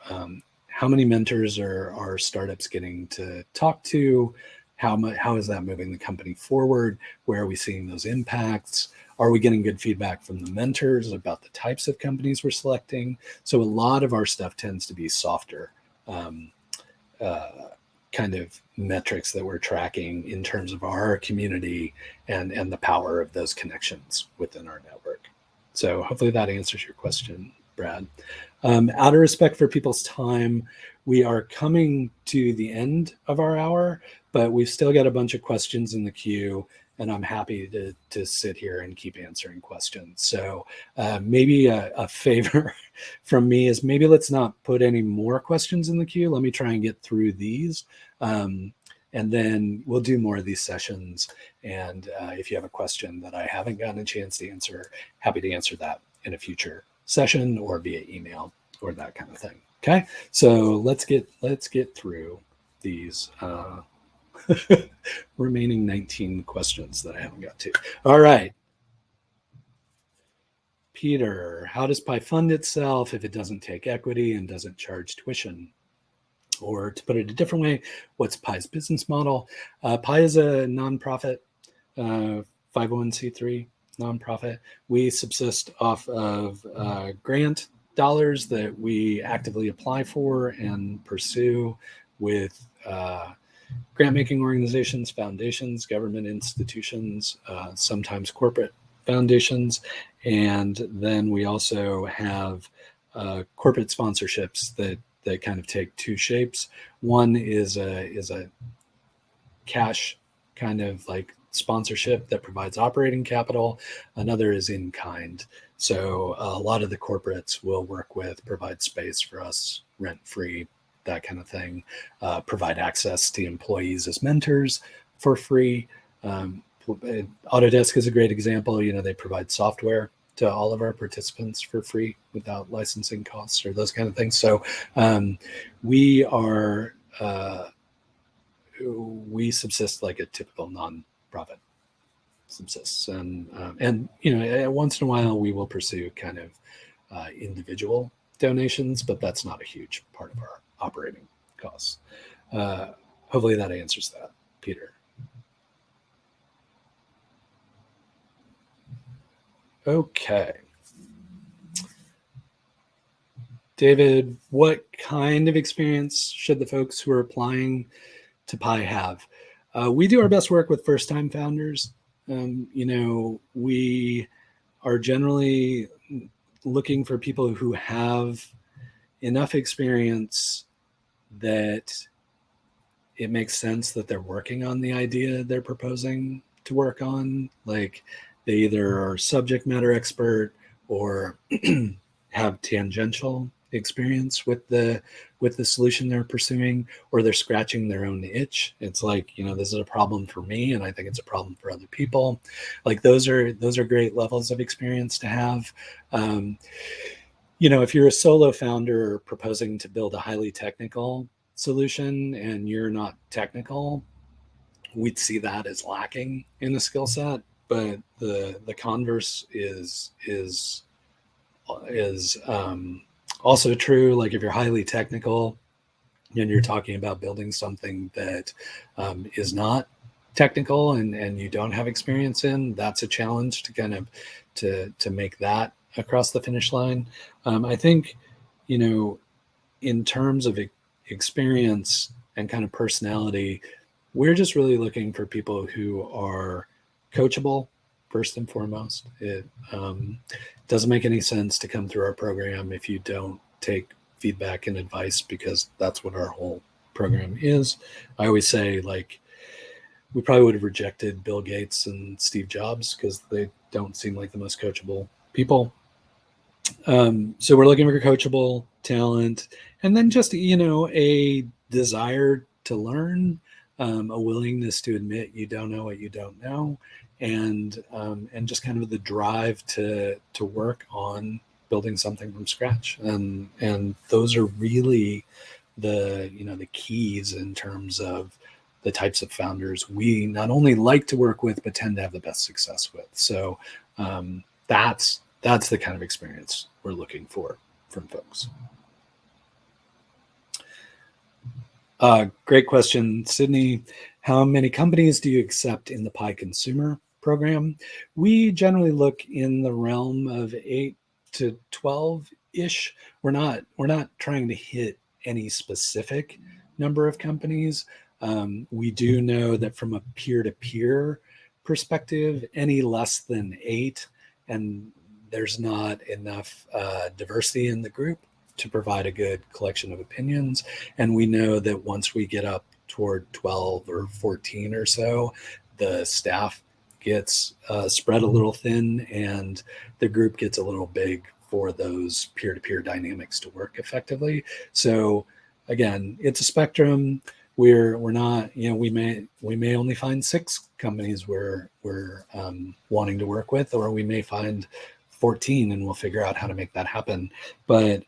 how many mentors are startups getting to talk to? How is that moving the company forward? Where are we seeing those impacts? Are we getting good feedback from the mentors about the types of companies we're selecting? So a lot of our stuff tends to be softer kind of metrics that we're tracking in terms of our community and the power of those connections within our network. So hopefully that answers your question, Brad. Out of respect for people's time, we are coming to the end of our hour, but we've still got a bunch of questions in the queue, and I'm happy to sit here and keep answering questions. So maybe a favor from me is maybe let's not put any more questions in the queue. Let me try and get through these. And then we'll do more of these sessions. And if you have a question that I haven't gotten a chance to answer, happy to answer that in a future session or via email or that kind of thing. Okay, so let's get through these remaining 19 questions that I haven't got to. All right. Peter, how does PIE fund itself if it doesn't take equity and doesn't charge tuition? Or to put it a different way, what's PIE's business model? PIE is a nonprofit, 501c3 nonprofit. We subsist off of grant dollars that we actively apply for and pursue with grant-making organizations, foundations, government institutions, sometimes corporate foundations. And then we also have corporate sponsorships that kind of take two shapes. One is a cash kind of like sponsorship that provides operating capital. Another is in kind. So a lot of the corporates will work with, provide space for us, rent-free, that kind of thing, provide access to employees as mentors for free. Autodesk is a great example. They provide software to all of our participants for free without licensing costs or those kind of things. So we subsist like a typical nonprofit subsists, and once in a while we will pursue kind of individual donations, but that's not a huge part of our operating costs. Hopefully that answers that, Peter. Okay. David, what kind of experience should the folks who are applying to PIE have? We do our best work with first-time founders. We are generally looking for people who have enough experience that it makes sense that they're working on the idea they're proposing to work on. Like they either are subject matter expert or have tangential experience with the with the solution they're pursuing, or they're scratching their own itch. It's like, this is a problem for me, and I think it's a problem for other people. Like those are great levels of experience to have. If you're a solo founder proposing to build a highly technical solution and you're not technical, we'd see that as lacking in the skill set. But the converse is also true. Like if you're highly technical and you're talking about building something that is not technical and you don't have experience in, that's a challenge to kind of to make that across the finish line. I think, in terms of experience and kind of personality, we're just really looking for people who are coachable, first and foremost. It doesn't make any sense to come through our program if you don't take feedback and advice, because that's what our whole program is. I always say, like, we probably would have rejected Bill Gates and Steve Jobs because they don't seem like the most coachable people. So we're looking for coachable talent, and then just, a desire to learn, a willingness to admit you don't know what you don't know, and just kind of the drive to work on building something from scratch. And those are really the keys in terms of the types of founders we not only like to work with, but tend to have the best success with. So that's the kind of experience we're looking for from folks. Great question, Sydney. How many companies do you accept in the PIE consumer program? We generally look in the realm of 8 to 12-ish. We're not trying to hit any specific number of companies. We do know that from a peer-to-peer perspective, any less than 8, and there's not enough diversity in the group to provide a good collection of opinions. And we know that once we get up toward 12 or 14 or so, the staff gets spread a little thin and the group gets a little big for those peer-to-peer dynamics to work effectively. So again, it's a spectrum. We're not, we may only find 6 companies we're wanting to work with, or we may find 14, and we'll figure out how to make that happen. But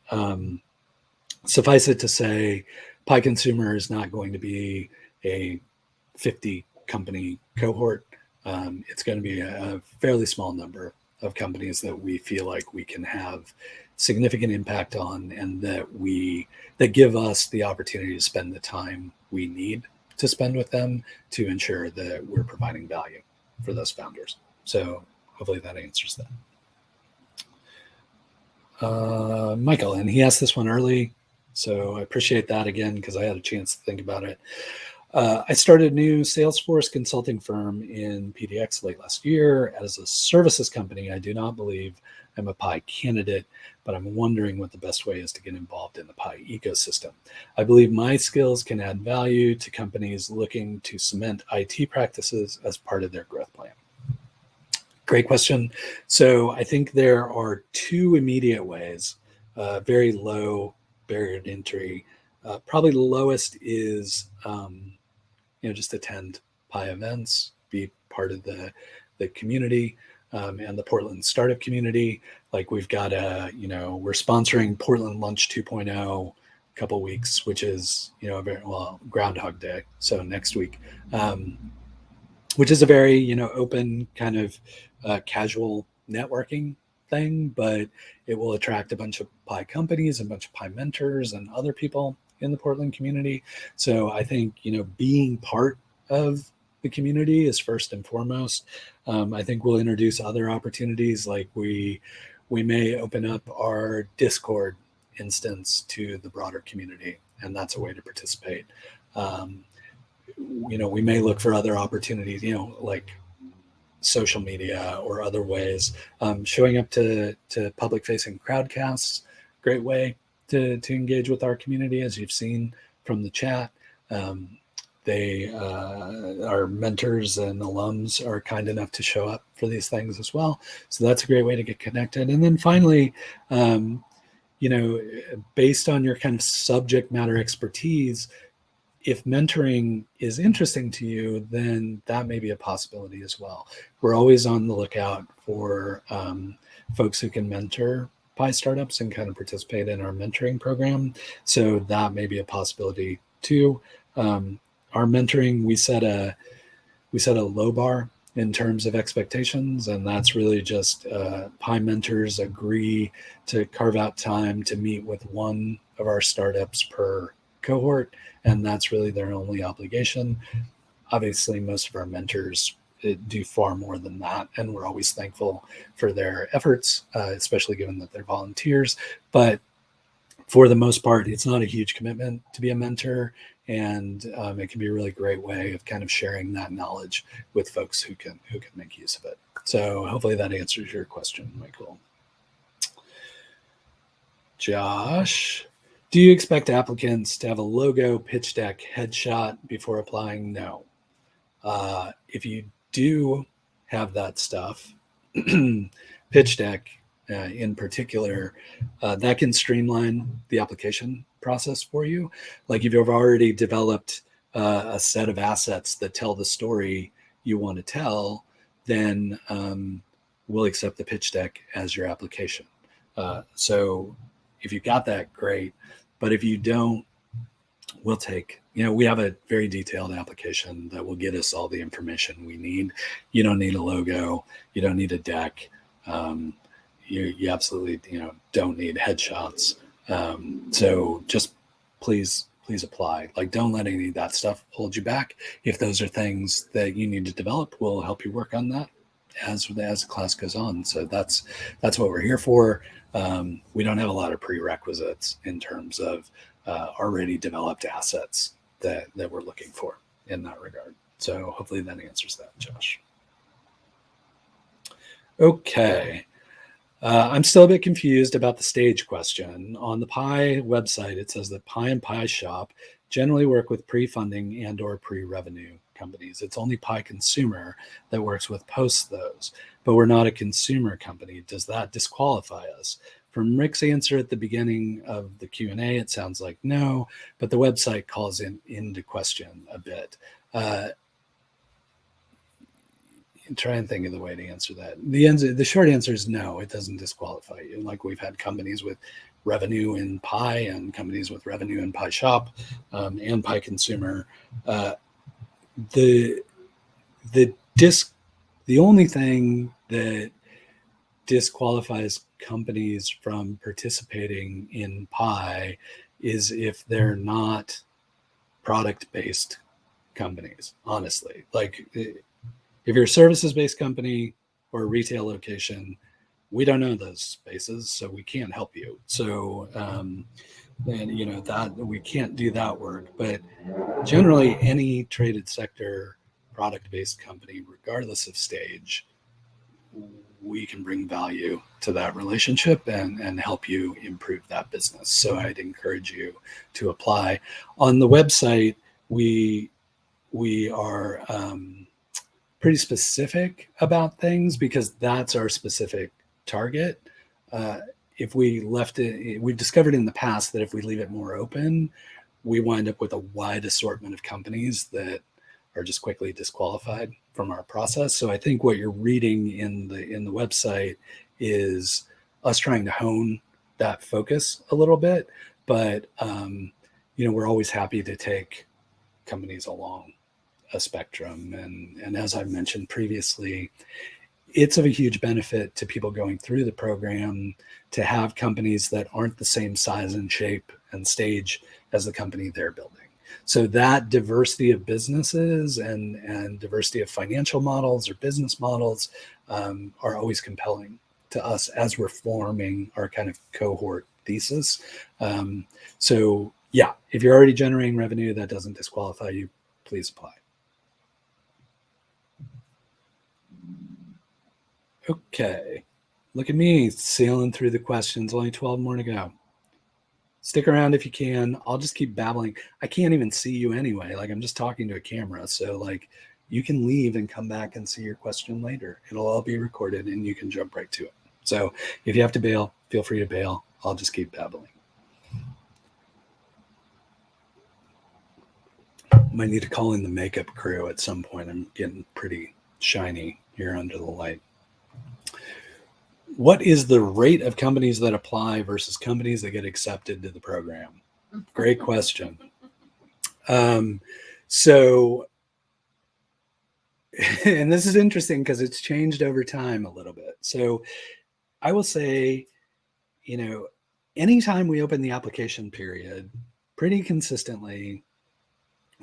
suffice it to say, PIE Consumer is not going to be a 50 company cohort. It's going to be a fairly small number of companies that we feel like we can have significant impact on, and that give us the opportunity to spend the time we need to spend with them to ensure that we're providing value for those founders. So hopefully that answers that. Michael, and he asked this one early, so I appreciate that again because I had a chance to think about it. I started a new Salesforce consulting firm in PDX late last year. As a services company, I do not believe I'm a PIE candidate, but I'm wondering what the best way is to get involved in the PIE ecosystem. I believe my skills can add value to companies looking to cement IT practices as part of their growth plan. Great question. So I think there are 2 immediate ways, very low barrier to entry. Probably the lowest is, just attend PIE events, be part of the community and the Portland startup community. Like we've got we're sponsoring Portland Lunch 2.0 a couple of weeks, which is, Groundhog Day. So next week, which is a very, open kind of casual networking thing, but it will attract a bunch of PIE companies, a bunch of PIE mentors and other people in the Portland community. So I think, being part of the community is first and foremost. I think we'll introduce other opportunities, like we may open up our Discord instance to the broader community, and that's a way to participate. We may look for other opportunities, like social media or other ways. Showing up to public-facing crowdcasts, great way to engage with our community, as you've seen from the chat. Our mentors and alums are kind enough to show up for these things as well. So that's a great way to get connected. And then finally, based on your kind of subject matter expertise, if mentoring is interesting to you, then that may be a possibility as well. We're always on the lookout for folks who can mentor PIE startups and kind of participate in our mentoring program. So that may be a possibility too. Our mentoring, we set a low bar in terms of expectations, and that's really just PIE mentors agree to carve out time to meet with one of our startups per cohort, and that's really their only obligation. Obviously, most of our mentors do far more than that, and we're always thankful for their efforts, especially given that they're volunteers. But for the most part, it's not a huge commitment to be a mentor, and it can be a really great way of kind of sharing that knowledge with folks who can make use of it. So hopefully that answers your question, Michael. Josh, do you expect applicants to have a logo, pitch deck, headshot before applying? No. If you do have that stuff, pitch deck in particular, that can streamline the application process for you. Like if you've already developed a set of assets that tell the story you want to tell, then we'll accept the pitch deck as your application. So if you got that, great. But if you don't, we'll take, we have a very detailed application that will get us all the information we need. You don't need a logo. You don't need a deck. You absolutely, don't need headshots. So just please apply. Like, don't let any of that stuff hold you back. If those are things that you need to develop, we'll help you work on that as the class goes on. So that's what we're here for. We don't have a lot of prerequisites in terms of already developed assets that we're looking for in that regard. So hopefully that answers that, Josh. Okay. I'm still a bit confused about the stage question. On the PIE website, it says that PIE and PIE Shop generally work with pre-funding and or pre-revenue companies. It's only PIE Consumer that works with those, but we're not a consumer company. Does that disqualify us? From Rick's answer at the beginning of the Q&A, it sounds like no, but the website calls into question a bit. Try and think of the way to answer that. The short answer is no, it doesn't disqualify you. Like, we've had companies with revenue in PIE and companies with revenue in PIE Shop and PIE Consumer. The only thing that disqualifies companies from participating in PIE is if they're not product-based companies, honestly. Like, if you're a services-based company or a retail location, we don't know those spaces, so we can't help you. So, that we can't do that work. But generally, any traded sector product-based company, regardless of stage, we can bring value to that relationship and help you improve that business. So I'd encourage you to apply. On the website, we are pretty specific about things because that's our specific target. If we left it, we've discovered in the past that if we leave it more open, we wind up with a wide assortment of companies that are just quickly disqualified from our process. So I think what you're reading in the website is us trying to hone that focus a little bit, but we're always happy to take companies along a spectrum. And as I've mentioned previously, it's of a huge benefit to people going through the program to have companies that aren't the same size and shape and stage as the company they're building. So that diversity of businesses and diversity of financial models or business models are always compelling to us as we're forming our kind of cohort thesis. So yeah, if you're already generating revenue, that doesn't disqualify you, please apply. Okay, look at me sailing through the questions, only 12 more to go. Stick around if you can. I'll just keep babbling. I can't even see you anyway. Like, I'm just talking to a camera. So like, you can leave and come back and see your question later. It'll all be recorded and you can jump right to it. So if you have to bail, feel free to bail. I'll just keep babbling. Might need to call in the makeup crew at some point. I'm getting pretty shiny here under the light. What is the rate of companies that apply versus companies that get accepted to the program? Great question. So, and this is interesting because it's changed over time a little bit. So I will say, anytime we open the application period, pretty consistently,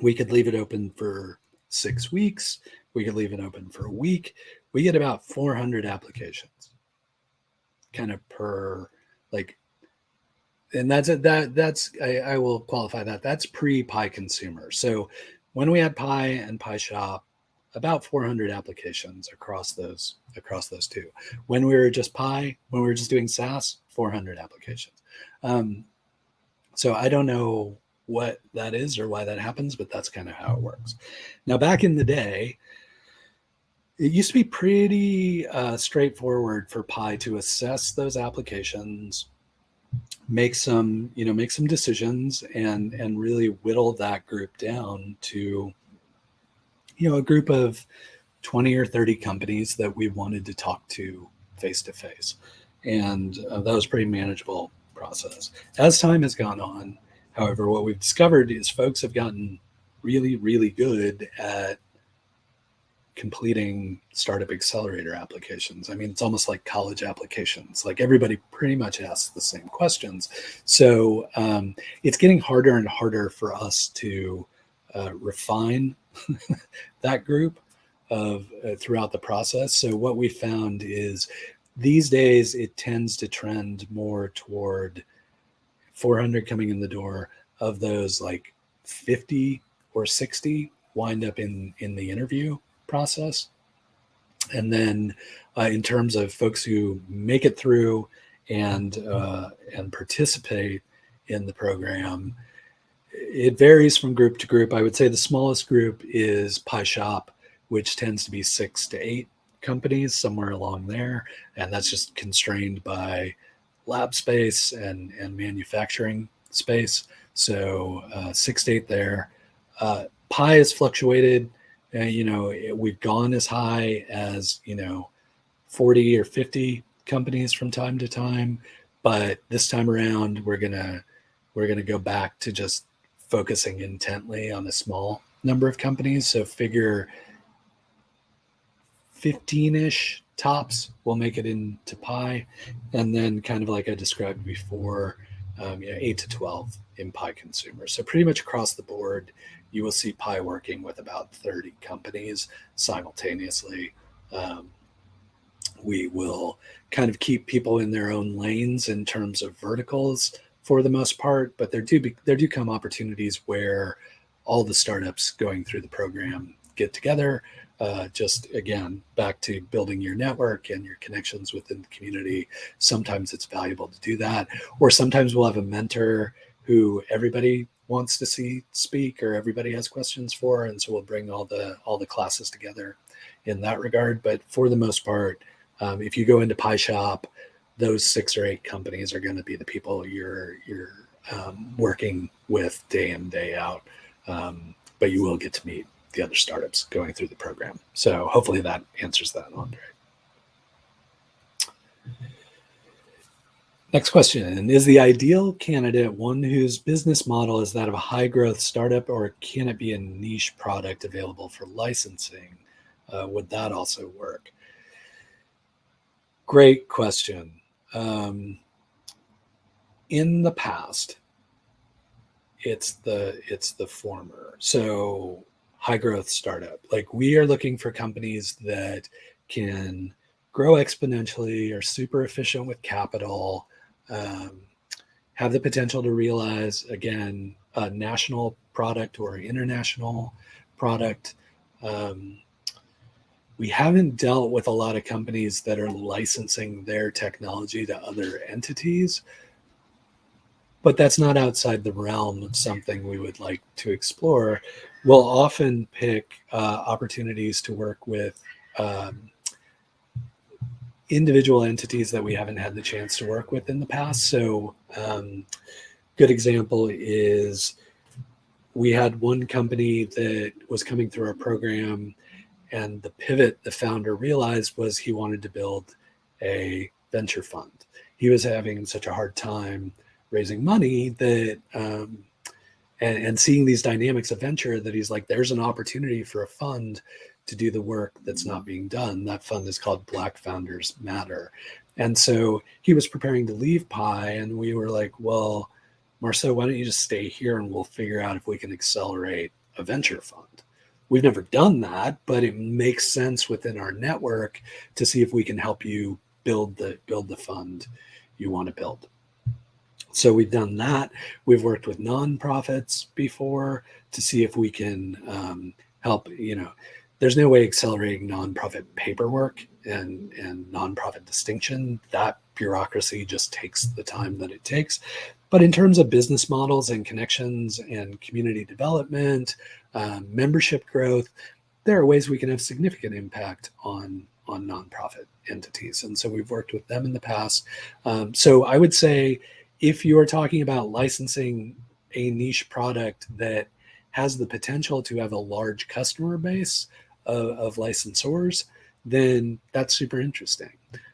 we could leave it open for 6 weeks. We could leave it open for a week. We get about 400 applications kind of per, and that's I will qualify that. That's pre-PIE consumer. So when we had PIE and PIE shop, about 400 applications across those two. When we were just PIE, when we were just doing SAAS, 400 applications. So I don't know what that is or why that happens, but that's kind of how it works. Now, back in the day, it used to be pretty straightforward for PIE to assess those applications, make some decisions, and really whittle that group down to, a group of 20 or 30 companies that we wanted to talk to face to face. And that was a pretty manageable process. As time has gone on, however, what we've discovered is folks have gotten really, really good at completing startup accelerator applications. I mean, it's almost like college applications. Like everybody pretty much asks the same questions. So it's getting harder and harder for us to refine that group of throughout the process. So what we found is these days it tends to trend more toward 400 coming in the door. Of those, like 50 or 60 wind up in the interview process. And then in terms of folks who make it through and participate in the program, it varies from group to group. I would say the smallest group is PIE shop, which tends to be 6 to 8 companies, somewhere along there. And that's just constrained by lab space and manufacturing space. So 6 to 8 there. PIE has fluctuated. We've gone as high as 40 or 50 companies from time to time, but this time around we're gonna go back to just focusing intently on a small number of companies. So figure 15-ish tops will make it into PIE, and then kind of like I described before, 8 to 12 in PIE consumer. So pretty much across the board, you will see PIE working with about 30 companies simultaneously. We will kind of keep people in their own lanes in terms of verticals for the most part, but there do come opportunities where all the startups going through the program get together. Just again, back to building your network and your connections within the community. Sometimes it's valuable to do that, or sometimes we'll have a mentor who everybody wants to see speak or everybody has questions for, and so we'll bring all the classes together in that regard. But for the most part, if you go into PIE shop, those 6 or 8 companies are going to be the people you're working with day in, day out. But you will get to meet the other startups going through the program. So hopefully that answers that, Andre. Next question. Is the ideal candidate one whose business model is that of a high growth startup, or can it be a niche product available for licensing? Would that also work? Great question. In the past, it's the former. So high growth startup, like we are looking for companies that can grow exponentially, are super efficient with capital, have the potential to realize, again, a national product or international product. We haven't dealt with a lot of companies that are licensing their technology to other entities, but that's not outside the realm of something we would like to explore. We'll often pick opportunities to work with individual entities that we haven't had the chance to work with in the past. So good example is we had one company that was coming through our program, and the pivot the founder realized was he wanted to build a venture fund. He was having such a hard time raising money that and seeing these dynamics of venture that he's like, there's an opportunity for a fund to do the work that's not being done. That fund is called Black Founders Matter. And so he was preparing to leave PIE, and we were like, well, Marceau, why don't you just stay here and we'll figure out if we can accelerate a venture fund. We've never done that, but it makes sense within our network to see if we can help you build the fund you want to build. So we've done that. We've worked with nonprofits before to see if we can help. There's no way accelerating nonprofit paperwork and nonprofit distinction. That bureaucracy just takes the time that it takes. But in terms of business models and connections and community development, membership growth, there are ways we can have significant impact on nonprofit entities. And so we've worked with them in the past. So I would say if you're talking about licensing a niche product that has the potential to have a large customer base of licensors, then that's super interesting.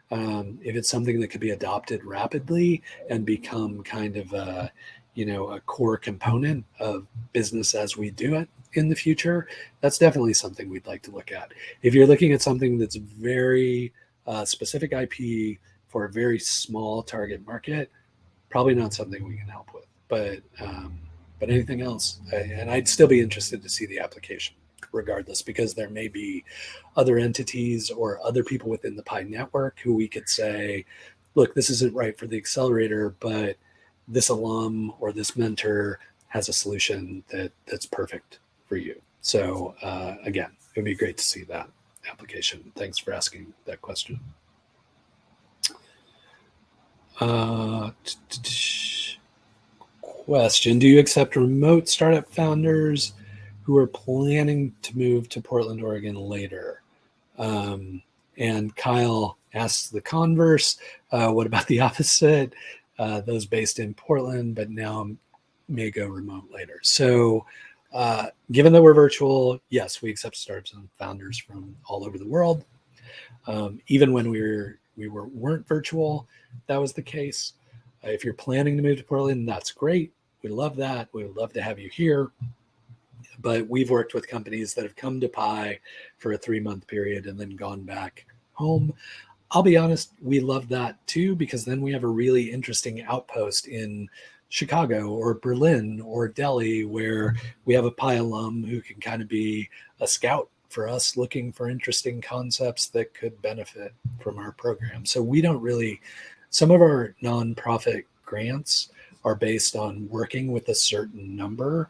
If it's something that could be adopted rapidly and become kind of a core component of business as we do it in the future, that's definitely something we'd like to look at. If you're looking at something that's very specific IP for a very small target market, probably not something we can help with. But anything else, and I'd still be interested to see the application regardless, because there may be other entities or other people within the PIE network who we could say, look, this isn't right for the accelerator, but this alum or this mentor has a solution that's perfect for you. So again, it would be great to see that application. Thanks for asking that question. Question, do you accept remote startup founders who are planning to move to Portland, Oregon later? And Kyle asks the converse, what about the opposite? Those based in Portland, but now may go remote later. So given that we're virtual, yes, we accept startups and founders from all over the world. Even when we weren't virtual, that was the case. If you're planning to move to Portland, that's great. We love that. We would love to have you here. But we've worked with companies that have come to PIE for a 3-month period and then gone back home. I'll be honest, we love that too, because then we have a really interesting outpost in Chicago or Berlin or Delhi, where we have a PIE alum who can kind of be a scout for us looking for interesting concepts that could benefit from our program. So we don't really, some of our nonprofit grants are based on working with a certain number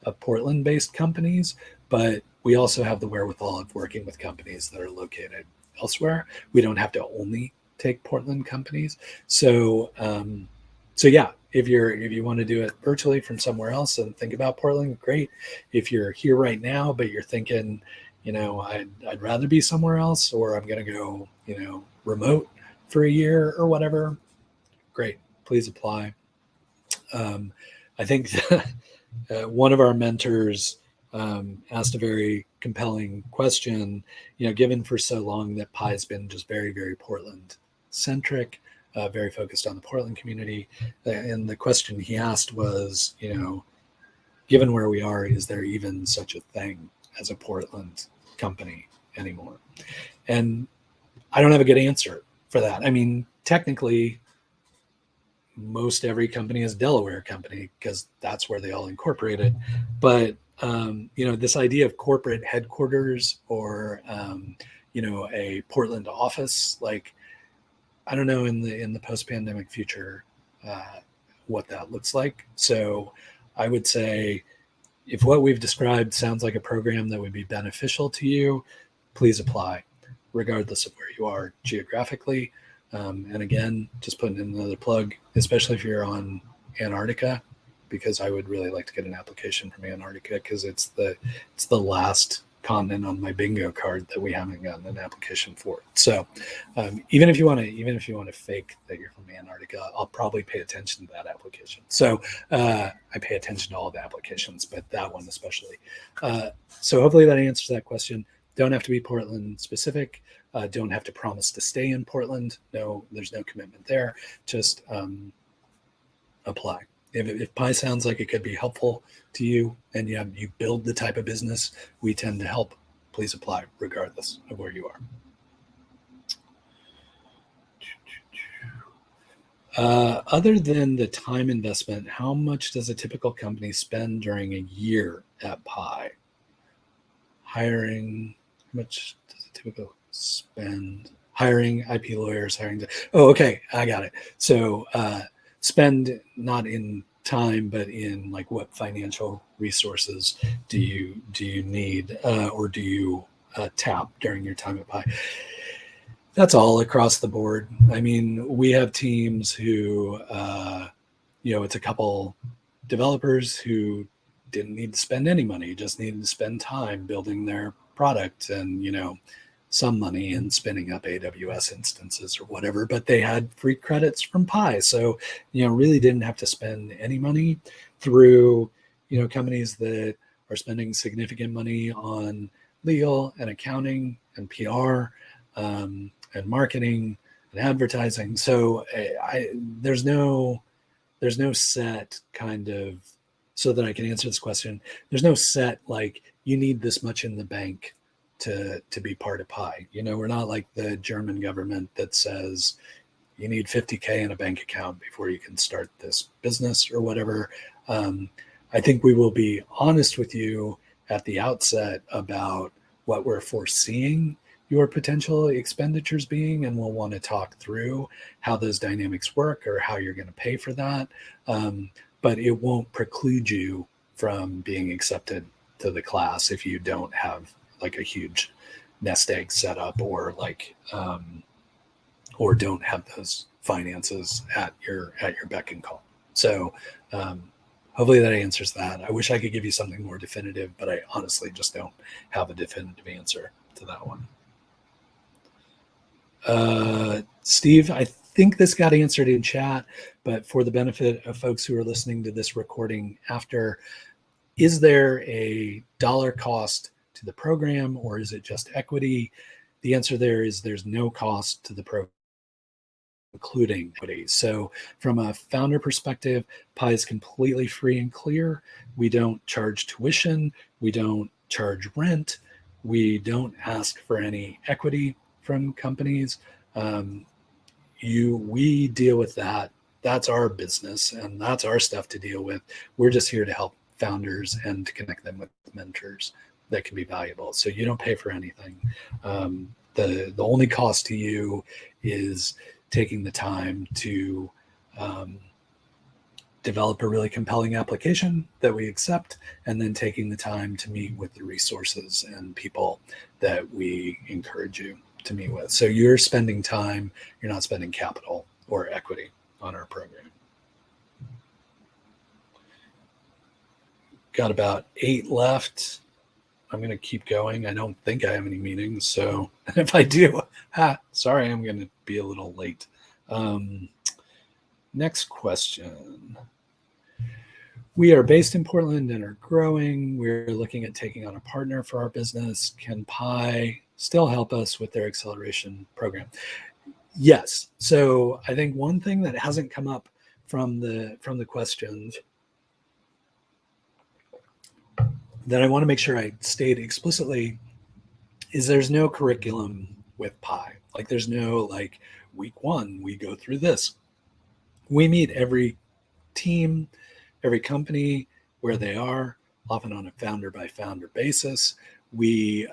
of Portland-based companies, but we also have the wherewithal of working with companies that are located elsewhere. We don't have to only take Portland companies. So yeah, if you want to do it virtually from somewhere else and think about Portland, great. If you're here right now, but you're thinking, I'd rather be somewhere else, or I'm going to go, remote for a year or whatever, great. Please apply. I think one of our mentors asked a very compelling question, given for so long that PIE has been just very, very Portland centric, very focused on the Portland community. And the question he asked was, given where we are, is there even such a thing as a Portland company anymore? And I don't have a good answer for that. I mean, technically, most every company is a Delaware company because that's where they all incorporated. But, this idea of corporate headquarters or, a Portland office, like, I don't know in the post-pandemic future what that looks like. So I would say if what we've described sounds like a program that would be beneficial to you, please apply, regardless of where you are geographically. And again, just putting in another plug, especially if you're on Antarctica, because I would really like to get an application from Antarctica because it's the last continent on my bingo card that we haven't gotten an application for. So even if you want to fake that you're from Antarctica, I'll probably pay attention to that application. So I pay attention to all the applications, but that one especially. So hopefully that answers that question. Don't have to be Portland specific. Don't have to promise to stay in Portland. No, there's no commitment there. Just apply. If PIE sounds like it could be helpful to you and you build the type of business we tend to help, please apply regardless of where you are. Other than the time investment, how much does a typical company spend during a year at PIE? Hiring, how much does a typical spend? Hiring IP lawyers, hiring. Oh, okay, I got it. So spend not in time, but in like what financial resources do you need or do you tap during your time at PIE? That's all across the board. I mean, we have teams who, it's a couple developers who didn't need to spend any money, just needed to spend time building their product and, some money in spinning up AWS instances or whatever, but they had free credits from PIE. So, really didn't have to spend any money through, companies that are spending significant money on legal and accounting and PR and marketing and advertising. So there's no set kind of, so that I can answer this question, there's no set like you need this much in the bank to be part of PIE. We're not like the German government that says you need 50K in a bank account before you can start this business or whatever. I think we will be honest with you at the outset about what we're foreseeing your potential expenditures being, and we'll want to talk through how those dynamics work or how you're going to pay for that. But it won't preclude you from being accepted to the class if you don't have like a huge nest egg set up or like or don't have those finances at your beck and call. So hopefully that answers that. I wish I could give you something more definitive, but I honestly just don't have a definitive answer to that one. Steve, I think this got answered in chat, but for the benefit of folks who are listening to this recording after, is there a dollar cost to the program or is it just equity? The answer there is there's no cost to the program, including equity. So from a founder perspective, PIE is completely free and clear. We don't charge tuition. We don't charge rent. We don't ask for any equity from companies. We deal with that. That's our business and that's our stuff to deal with. We're just here to help founders and to connect them with mentors that can be valuable. So you don't pay for anything. The only cost to you is taking the time to develop a really compelling application that we accept, and then taking the time to meet with the resources and people that we encourage you to meet with. So you're spending time, you're not spending capital or equity on our program. Got about 8 left. I'm going to keep going. I don't think I have any meetings. So if I do, sorry, I'm going to be a little late. Next question. We are based in Portland and are growing. We're looking at taking on a partner for our business. Can PIE still help us with their acceleration program? Yes. So I think one thing that hasn't come up from the questions that I want to make sure I state explicitly is there's no curriculum with PIE. Like there's no like week 1, we go through this. We meet every team, every company where they are, often on a founder by founder basis. We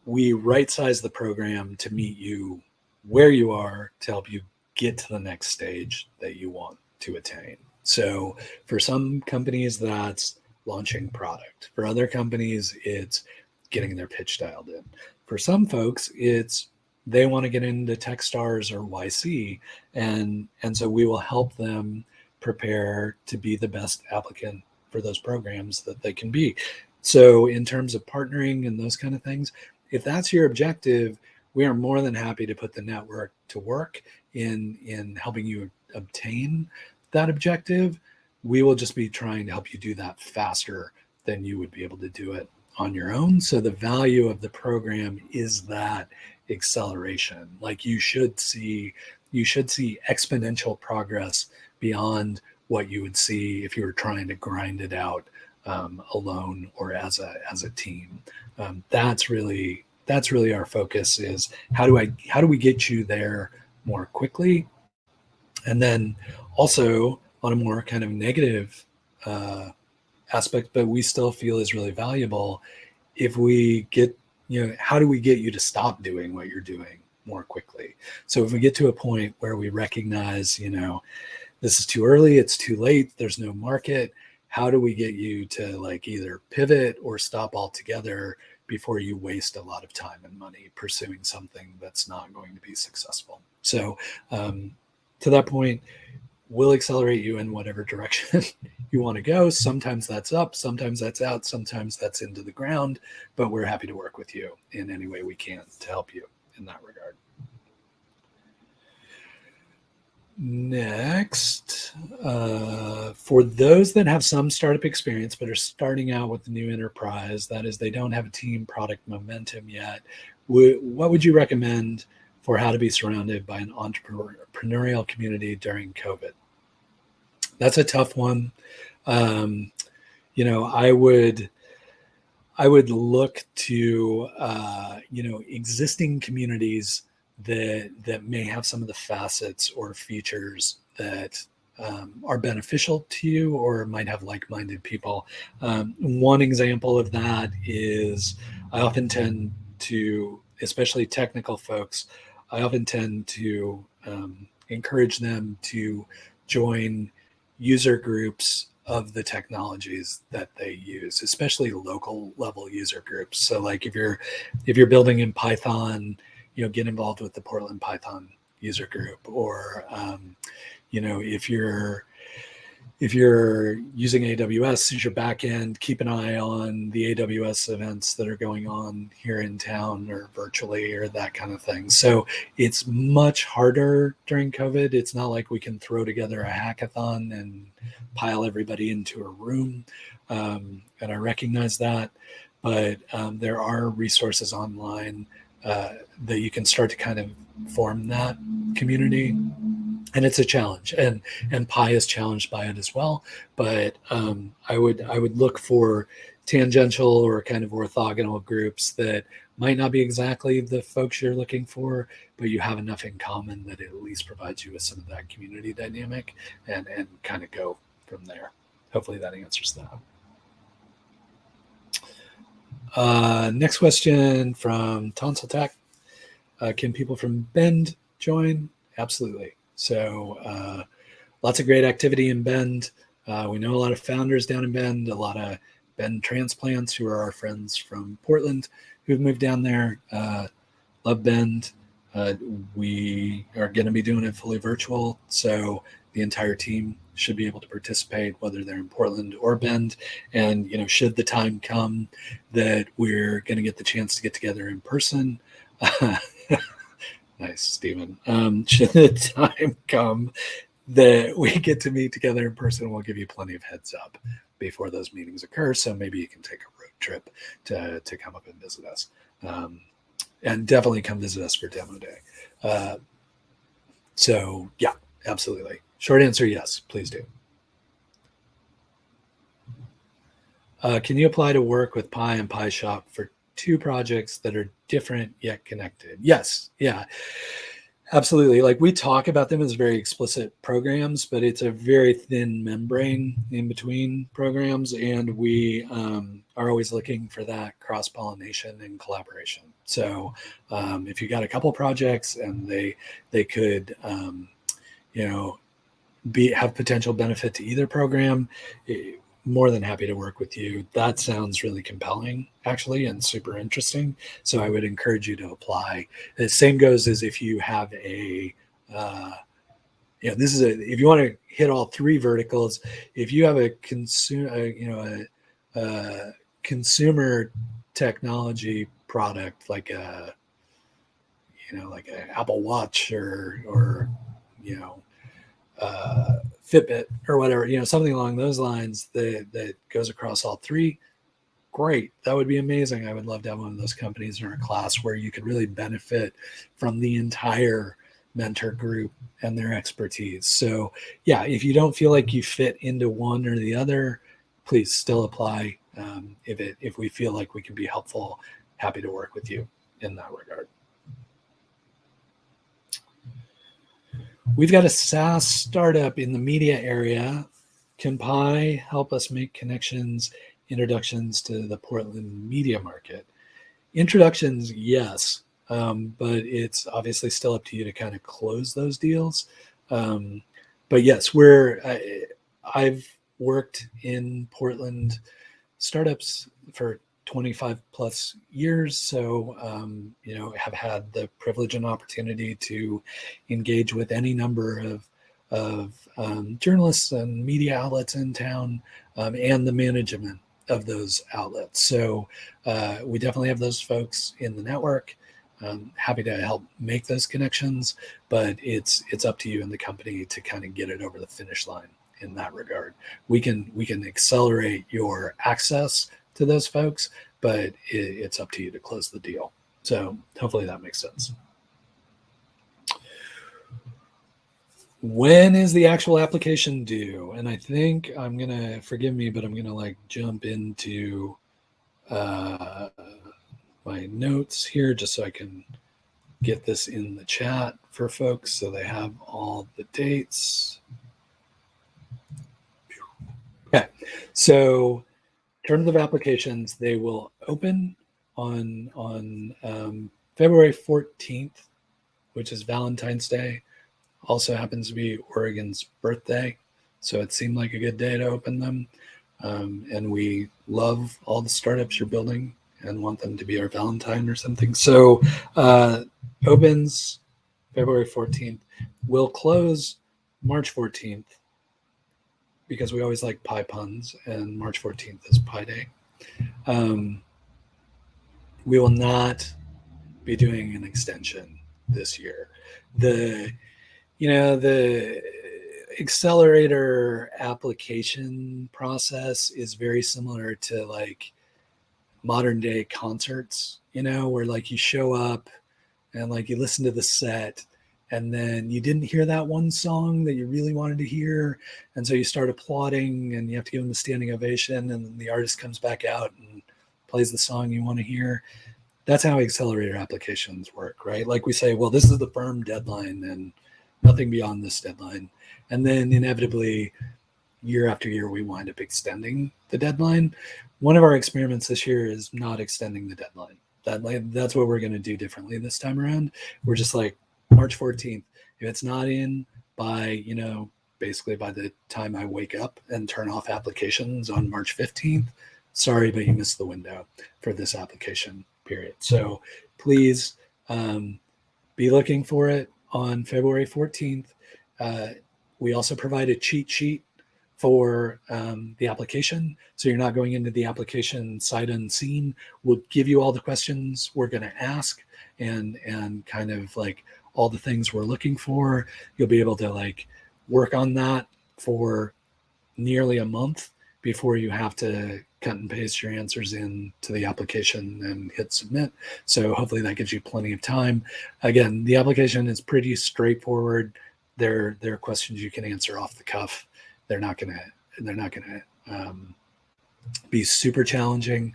right size the program to meet you where you are to help you get to the next stage that you want to attain. So for some companies, that's launching product. For other companies, it's getting their pitch dialed in. For some folks, it's they want to get into Techstars or YC, and so we will help them prepare to be the best applicant for those programs that they can be. So in terms of partnering and those kind of things, if that's your objective, we are more than happy to put the network to work in helping you obtain that objective. We will just be trying to help you do that faster than you would be able to do it on your own. So the value of the program is that acceleration. Like you should see exponential progress beyond what you would see if you were trying to grind it out alone or as a team. That's really our focus, is how do we get you there more quickly, and then also on a more kind of negative aspect, but we still feel is really valuable. If we get, how do we get you to stop doing what you're doing more quickly? So if we get to a point where we recognize, this is too early, it's too late, there's no market, how do we get you to like either pivot or stop altogether before you waste a lot of time and money pursuing something that's not going to be successful? So to that point, we'll accelerate you in whatever direction you want to go. Sometimes that's up, sometimes that's out, sometimes that's into the ground, but we're happy to work with you in any way we can to help you in that regard. Next, for those that have some startup experience but are starting out with the new enterprise, that is, they don't have a team product momentum yet, what would you recommend for how to be surrounded by an entrepreneurial community during COVID? That's a tough one. I would look to existing communities that may have some of the facets or features that are beneficial to you or might have like-minded people. One example of that is I often tend to, especially technical folks, I often tend to encourage them to join user groups of the technologies that they use, especially local level user groups. So like if you're building in Python, get involved with the Portland Python user group, or if you're using AWS as your backend, keep an eye on the AWS events that are going on here in town or virtually or that kind of thing. So it's much harder during COVID. It's not like we can throw together a hackathon and pile everybody into a room. And I recognize that, but there are resources online that you can start to kind of form that community. And it's a challenge, and PIE is challenged by it as well. But I would look for tangential or kind of orthogonal groups that might not be exactly the folks you're looking for, but you have enough in common that it at least provides you with some of that community dynamic, and kind of go from there. Hopefully that answers that. Next question from Tonsil Tech. Can people from Bend join? Absolutely. So lots of great activity in Bend. We know a lot of founders down in Bend, a lot of Bend transplants who are our friends from Portland who've moved down there. Love Bend. We are going to be doing it fully virtual, so the entire team should be able to participate, whether they're in Portland or Bend. And should the time come that we're going to get the chance to get together in person, nice, Stephen. Should the time come that we get to meet together in person, we'll give you plenty of heads up before those meetings occur. So maybe you can take a road trip to come up and visit us. And definitely come visit us for demo day. So yeah, absolutely. Short answer, yes, please do. Can you apply to work with PIE and PIE Shop for two projects that are different yet connected? Yes. Yeah, absolutely. Like we talk about them as very explicit programs, but it's a very thin membrane in between programs. And we are always looking for that cross-pollination and collaboration. So if you got a couple projects and they could, have potential benefit to either program, more than happy to work with you. That sounds really compelling, actually, and super interesting. So I would encourage you to apply. The same goes as if you have if you want to hit all three verticals, if you have a consumer technology product like a like an Apple Watch or Fitbit or whatever, something along those lines that goes across all three, great. That would be amazing. I would love to have one of those companies in our class where you could really benefit from the entire mentor group and their expertise. So yeah, if you don't feel like you fit into one or the other, please still apply. If we feel like we can be helpful, happy to work with you in that regard. We've got a SAAS startup in the media area. Can PIE help us make connections, introductions to the Portland media market? Introductions, yes, but it's obviously still up to you to kind of close those deals. But yes, I've worked in Portland startups for 25 plus years. So, have had the privilege and opportunity to engage with any number of journalists and media outlets in town, and the management of those outlets. So we definitely have those folks in the network. Happy to help make those connections, but it's up to you and the company to kind of get it over the finish line in that regard. We can accelerate your access to those folks, but it's up to you to close the deal. So hopefully that makes sense. When is the actual application due? And I think I'm going to, forgive me, but I'm going to jump into my notes here just so I can get this in the chat for folks so they have all the dates. Okay, so alternative applications, they will open on February 14th, which is Valentine's Day. Also happens to be Oregon's birthday, so it seemed like a good day to open them. And we love all the startups you're building and want them to be our Valentine or something. So opens February 14th. We'll close March 14th because we always like pie puns, and March 14th is Pie Day. We will not be doing an extension this year. The accelerator application process is very similar to modern day concerts, where you show up and you listen to the set and then you didn't hear that one song that you really wanted to hear. And so you start applauding and you have to give them a standing ovation, and then the artist comes back out and plays the song you want to hear. That's how accelerator applications work, right? We say, well, this is the firm deadline and nothing beyond this deadline. And then inevitably, year after year, we wind up extending the deadline. One of our experiments this year is not extending the deadline. That's what we're going to do differently this time around. We're just March 14th. If it's not in by, basically by the time I wake up and turn off applications on March 15th, sorry, but you missed the window for this application period. So please be looking for it on February 14th. We also provide a cheat sheet for the application. So you're not going into the application sight unseen. We'll give you all the questions we're going to ask and kind of all the things we're looking for. You'll be able to work on that for nearly a month before you have to cut and paste your answers in to the application and hit submit. So hopefully that gives you plenty of time. Again, the application is pretty straightforward. They're questions you can answer off the cuff. They're not gonna be super challenging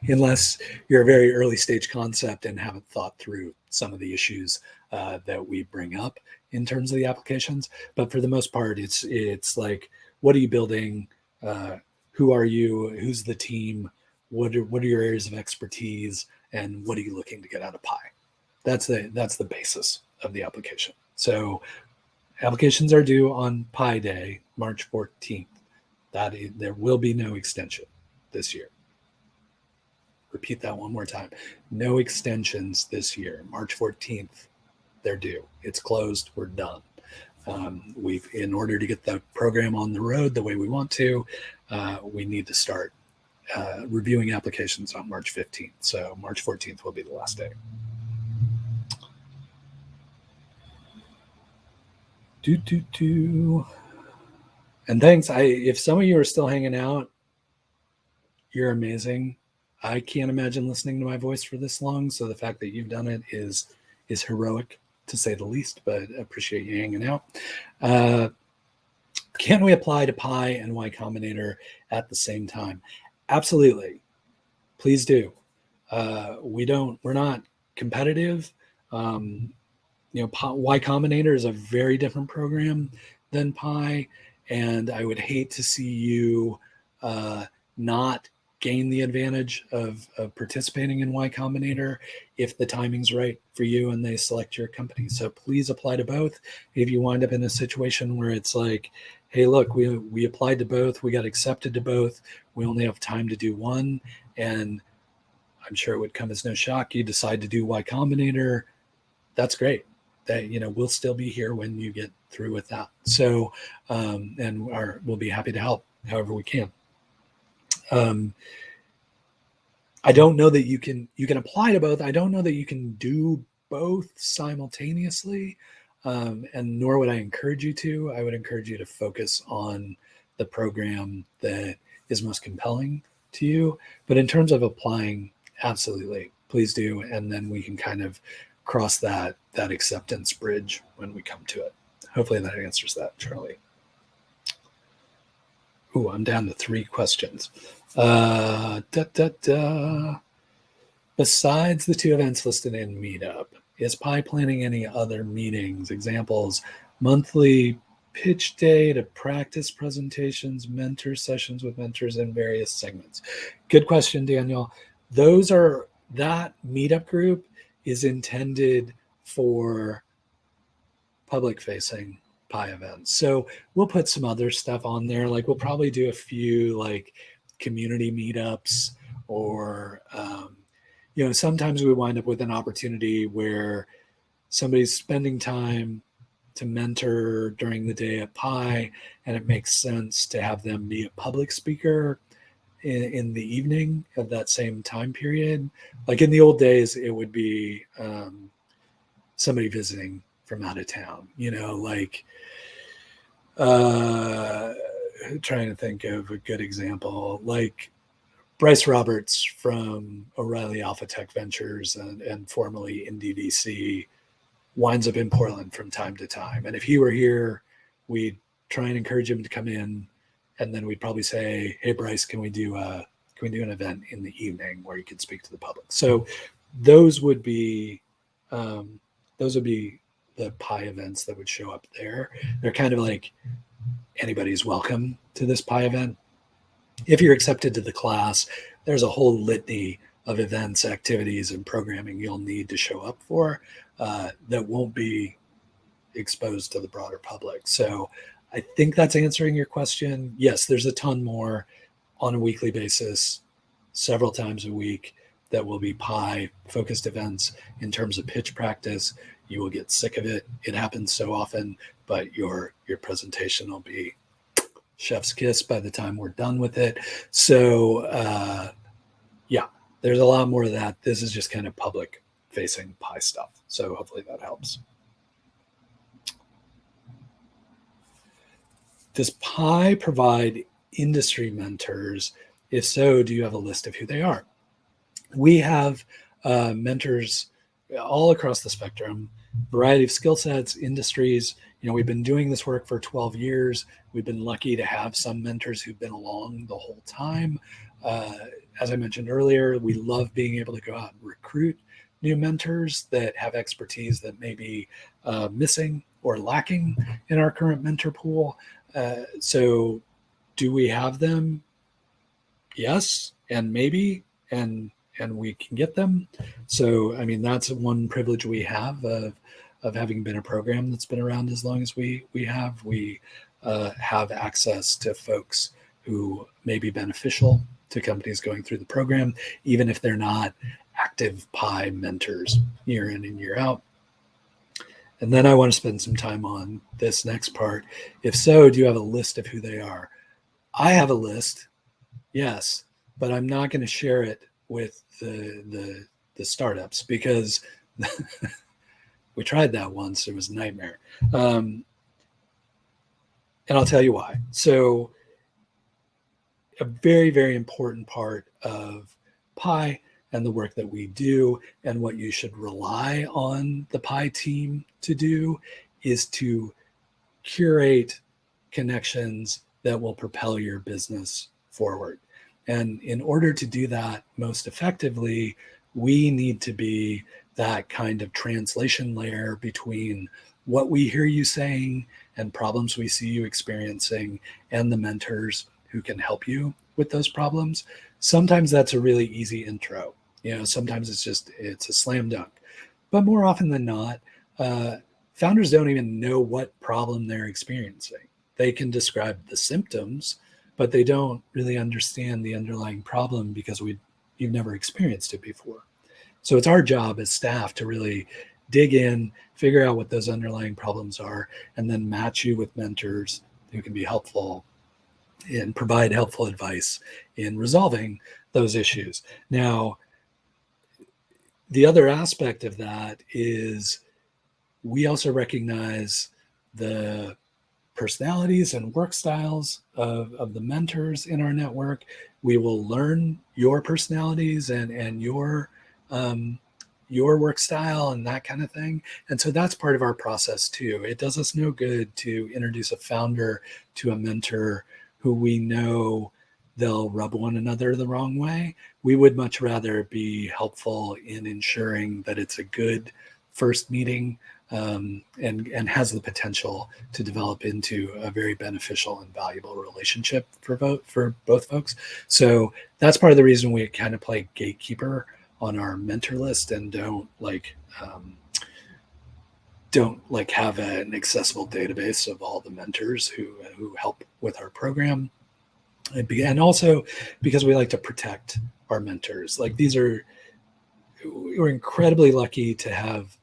unless you're a very early stage concept and haven't thought through some of the issues that we bring up in terms of the applications. But for the most part, it's what are you building? Who are you? Who's the team? What are your areas of expertise? And what are you looking to get out of PIE? That's the basis of the application. So applications are due on PIE Day, March 14th. There will be no extension this year. Repeat that one more time. No extensions this year. March 14th, they're due. It's closed. We're done. In order to get the program on the road the way we want to, we need to start reviewing applications on March 15th. So March 14th will be the last day. And thanks. If some of you are still hanging out, you're amazing. I can't imagine listening to my voice for this long. So the fact that you've done it is heroic, to say the least, but appreciate you hanging out. Can we apply to PIE and Y Combinator at the same time? Absolutely. Please do. We're not competitive. Y Combinator is a very different program than PIE, and I would hate to see you not gain the advantage of participating in Y Combinator if the timing's right for you and they select your company. So please apply to both. If you wind up in a situation where it's like, hey, look, we applied to both, we got accepted to both, we only have time to do one, and I'm sure it would come as no shock, you decide to do Y Combinator, that's great. That, we'll still be here when you get through with that. So, and we'll be happy to help however we can. I don't know that you can apply to both. I don't know that you can do both simultaneously. And nor would I encourage you to. I would encourage you to focus on the program that is most compelling to you. But in terms of applying, absolutely, please do. And then we can kind of cross that acceptance bridge when we come to it. Hopefully that answers that, Charlie. Ooh, I'm down to 3 questions. Besides the 2 events listed in Meetup, is PIE planning any other meetings? Examples: monthly pitch day to practice presentations, mentor sessions with mentors in various segments. Good question, Daniel. That Meetup group is intended for public-facing PIE events. So we'll put some other stuff on there. Like we'll probably do a few like community meetups, or sometimes we wind up with an opportunity where somebody's spending time to mentor during the day at PIE, and it makes sense to have them be a public speaker in the evening of that same time period. Like in the old days, it would be somebody visiting from out of town, trying to think of a good example, like Bryce Roberts from O'Reilly Alpha Tech Ventures and formerly NDVC winds up in Portland from time to time. And if he were here, we'd try and encourage him to come in, and then we'd probably say, hey, Bryce, can we do an event in the evening where you could speak to the public? So those would be the PIE events that would show up there. They're kind of like anybody's welcome to this PIE event. If you're accepted to the class, there's a whole litany of events, activities, and programming you'll need to show up for that won't be exposed to the broader public. So I think that's answering your question. Yes, there's a ton more on a weekly basis, several times a week, that will be PIE focused events. In terms of pitch practice, you will get sick of it. It happens so often, but your presentation will be chef's kiss by the time we're done with it. So yeah, there's a lot more of that. This is just kind of public facing PIE stuff. So hopefully that helps. Does PIE provide industry mentors? If so, do you have a list of who they are? We have mentors all across the spectrum, variety of skill sets, industries. We've been doing this work for 12 years. We've been lucky to have some mentors who've been along the whole time. As I mentioned earlier, we love being able to go out and recruit new mentors that have expertise that may be missing or lacking in our current mentor pool. So do we have them? Yes, and maybe, and we can get them. So, I mean, that's one privilege we have of having been a program that's been around as long as we have. We have access to folks who may be beneficial to companies going through the program, even if they're not active PIE mentors year in and year out. And then I want to spend some time on this next part. If so, do you have a list of who they are? I have a list, yes, but I'm not going to share it with the startups because we tried that once. It was a nightmare. And I'll tell you why. So a very, very important part of PIE and the work that we do and what you should rely on the PIE team to do is to curate connections that will propel your business forward. And in order to do that most effectively, we need to be that kind of translation layer between what we hear you saying and problems we see you experiencing and the mentors who can help you with those problems. Sometimes that's a really easy intro. Sometimes it's a slam dunk. But more often than not, founders don't even know what problem they're experiencing. They can describe the symptoms, but they don't really understand the underlying problem because you've never experienced it before. So it's our job as staff to really dig in, figure out what those underlying problems are, and then match you with mentors who can be helpful and provide helpful advice in resolving those issues. Now, the other aspect of that is we also recognize the personalities and work styles of the mentors in our network. We will learn your personalities and your work style and that kind of thing. And so that's part of our process too. It does us no good to introduce a founder to a mentor who we know they'll rub one another the wrong way. We would much rather be helpful in ensuring that it's a good first meeting and has the potential to develop into a very beneficial and valuable relationship for both folks. So that's part of the reason we kind of play gatekeeper on our mentor list and don't have an accessible database of all the mentors who help with our program. And also because we like to protect our mentors. We're incredibly lucky to have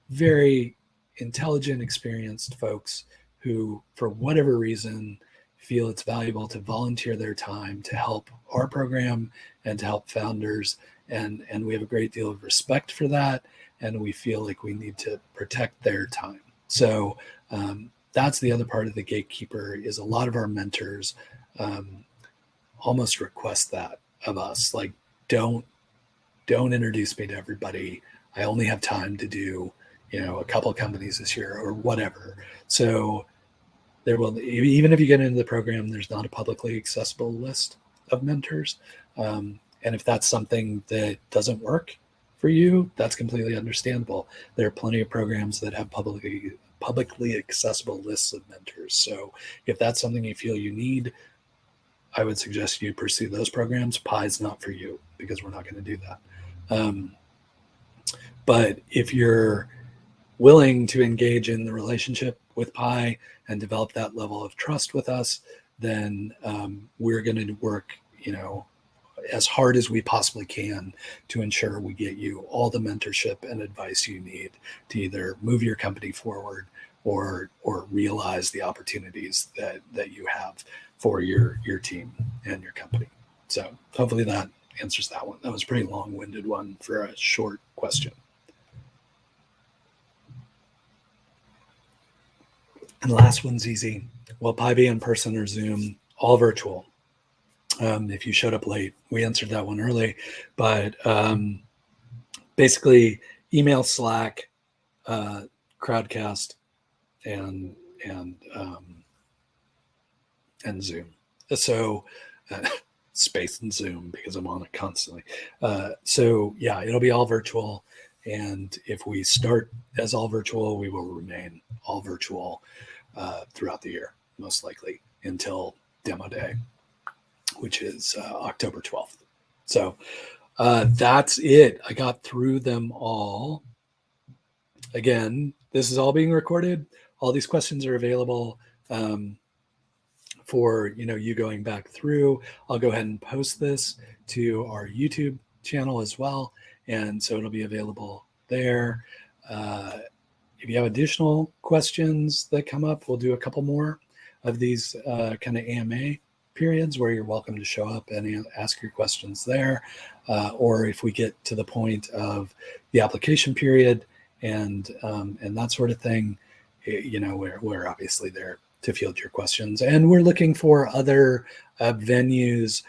very intelligent, experienced folks who, for whatever reason, feel it's valuable to volunteer their time to help our program and to help founders. And we have a great deal of respect for that. And we feel like we need to protect their time. So that's the other part of the gatekeeper is a lot of our mentors almost request that of us. Like, don't introduce me to everybody. I only have time to do a couple of companies this year or whatever. So there will, even if you get into the program, there's not a publicly accessible list of mentors. And if that's something that doesn't work for you, that's completely understandable. There are plenty of programs that have publicly accessible lists of mentors. So if that's something you feel you need, I would suggest you pursue those programs. PIE's not for you because we're not going to do that. But if you're willing to engage in the relationship with PIE and develop that level of trust with us, then we're going to work, as hard as we possibly can to ensure we get you all the mentorship and advice you need to either move your company forward or realize the opportunities that you have for your team and your company. So hopefully that answers that one. That was a pretty long-winded one for a short question. And the last one's easy. Will PIE be in person or Zoom? All virtual. If you showed up late, we answered that one early, but basically email, Slack, Crowdcast, and Zoom. So space and Zoom because I'm on it constantly. So yeah, it'll be all virtual. And if we start as all virtual, we will remain all virtual throughout the year, most likely until demo day, which is October 12th. So that's it. I got through them all. Again, this is all being recorded. All these questions are available for you going back through. I'll go ahead and post this to our YouTube channel as well. And so it'll be available there. If you have additional questions that come up, we'll do a couple more of these kind of AMA periods where you're welcome to show up and ask your questions there. Or if we get to the point of the application period and that sort of thing, we're obviously there to field your questions. And we're looking for other venues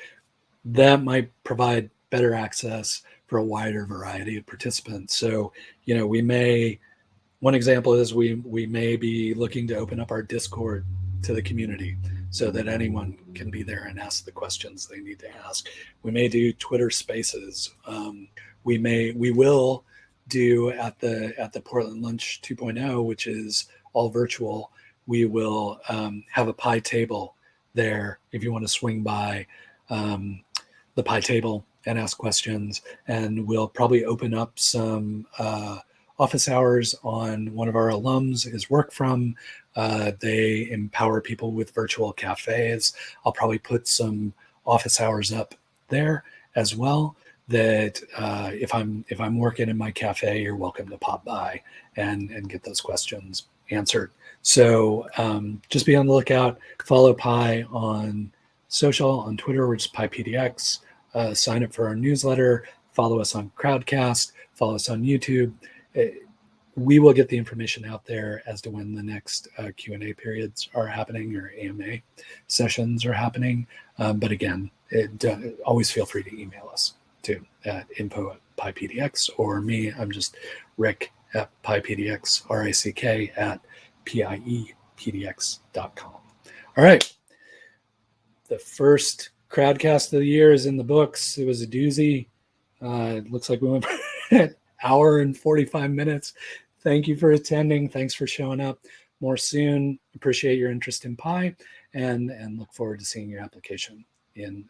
that might provide better access for a wider variety of participants. So, one example is we may be looking to open up our Discord to the community so that anyone can be there and ask the questions they need to ask. We may do Twitter Spaces. We will do at the Portland Lunch 2.0, which is all virtual. We will have a PIE table there if you want to swing by the PIE table and ask questions. And we'll probably open up some office hours on one of our alums is work from. They empower people with virtual cafes. I'll probably put some office hours up there as well, that if I'm working in my cafe, you're welcome to pop by and get those questions answered. So just be on the lookout. Follow PIE on social, on Twitter, which is PIEPDX. Sign up for our newsletter. Follow us on Crowdcast. Follow us on YouTube. We will get the information out there as to when the next Q&A periods are happening or AMA sessions are happening. But again, always feel free to email us too at info@PIEPDX, or me. I'm just Rick at PIEPDX, RICK at PIEPDX.com. All right. The first Crowdcast of the year is in the books. It was a doozy. It looks like we went for an hour and 45 minutes. Thank you for attending. Thanks for showing up. More soon. Appreciate your interest in PIE and look forward to seeing your application in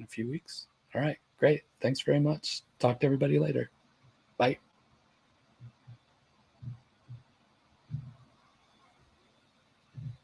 a few weeks. All right, great. Thanks very much. Talk to everybody later. Bye.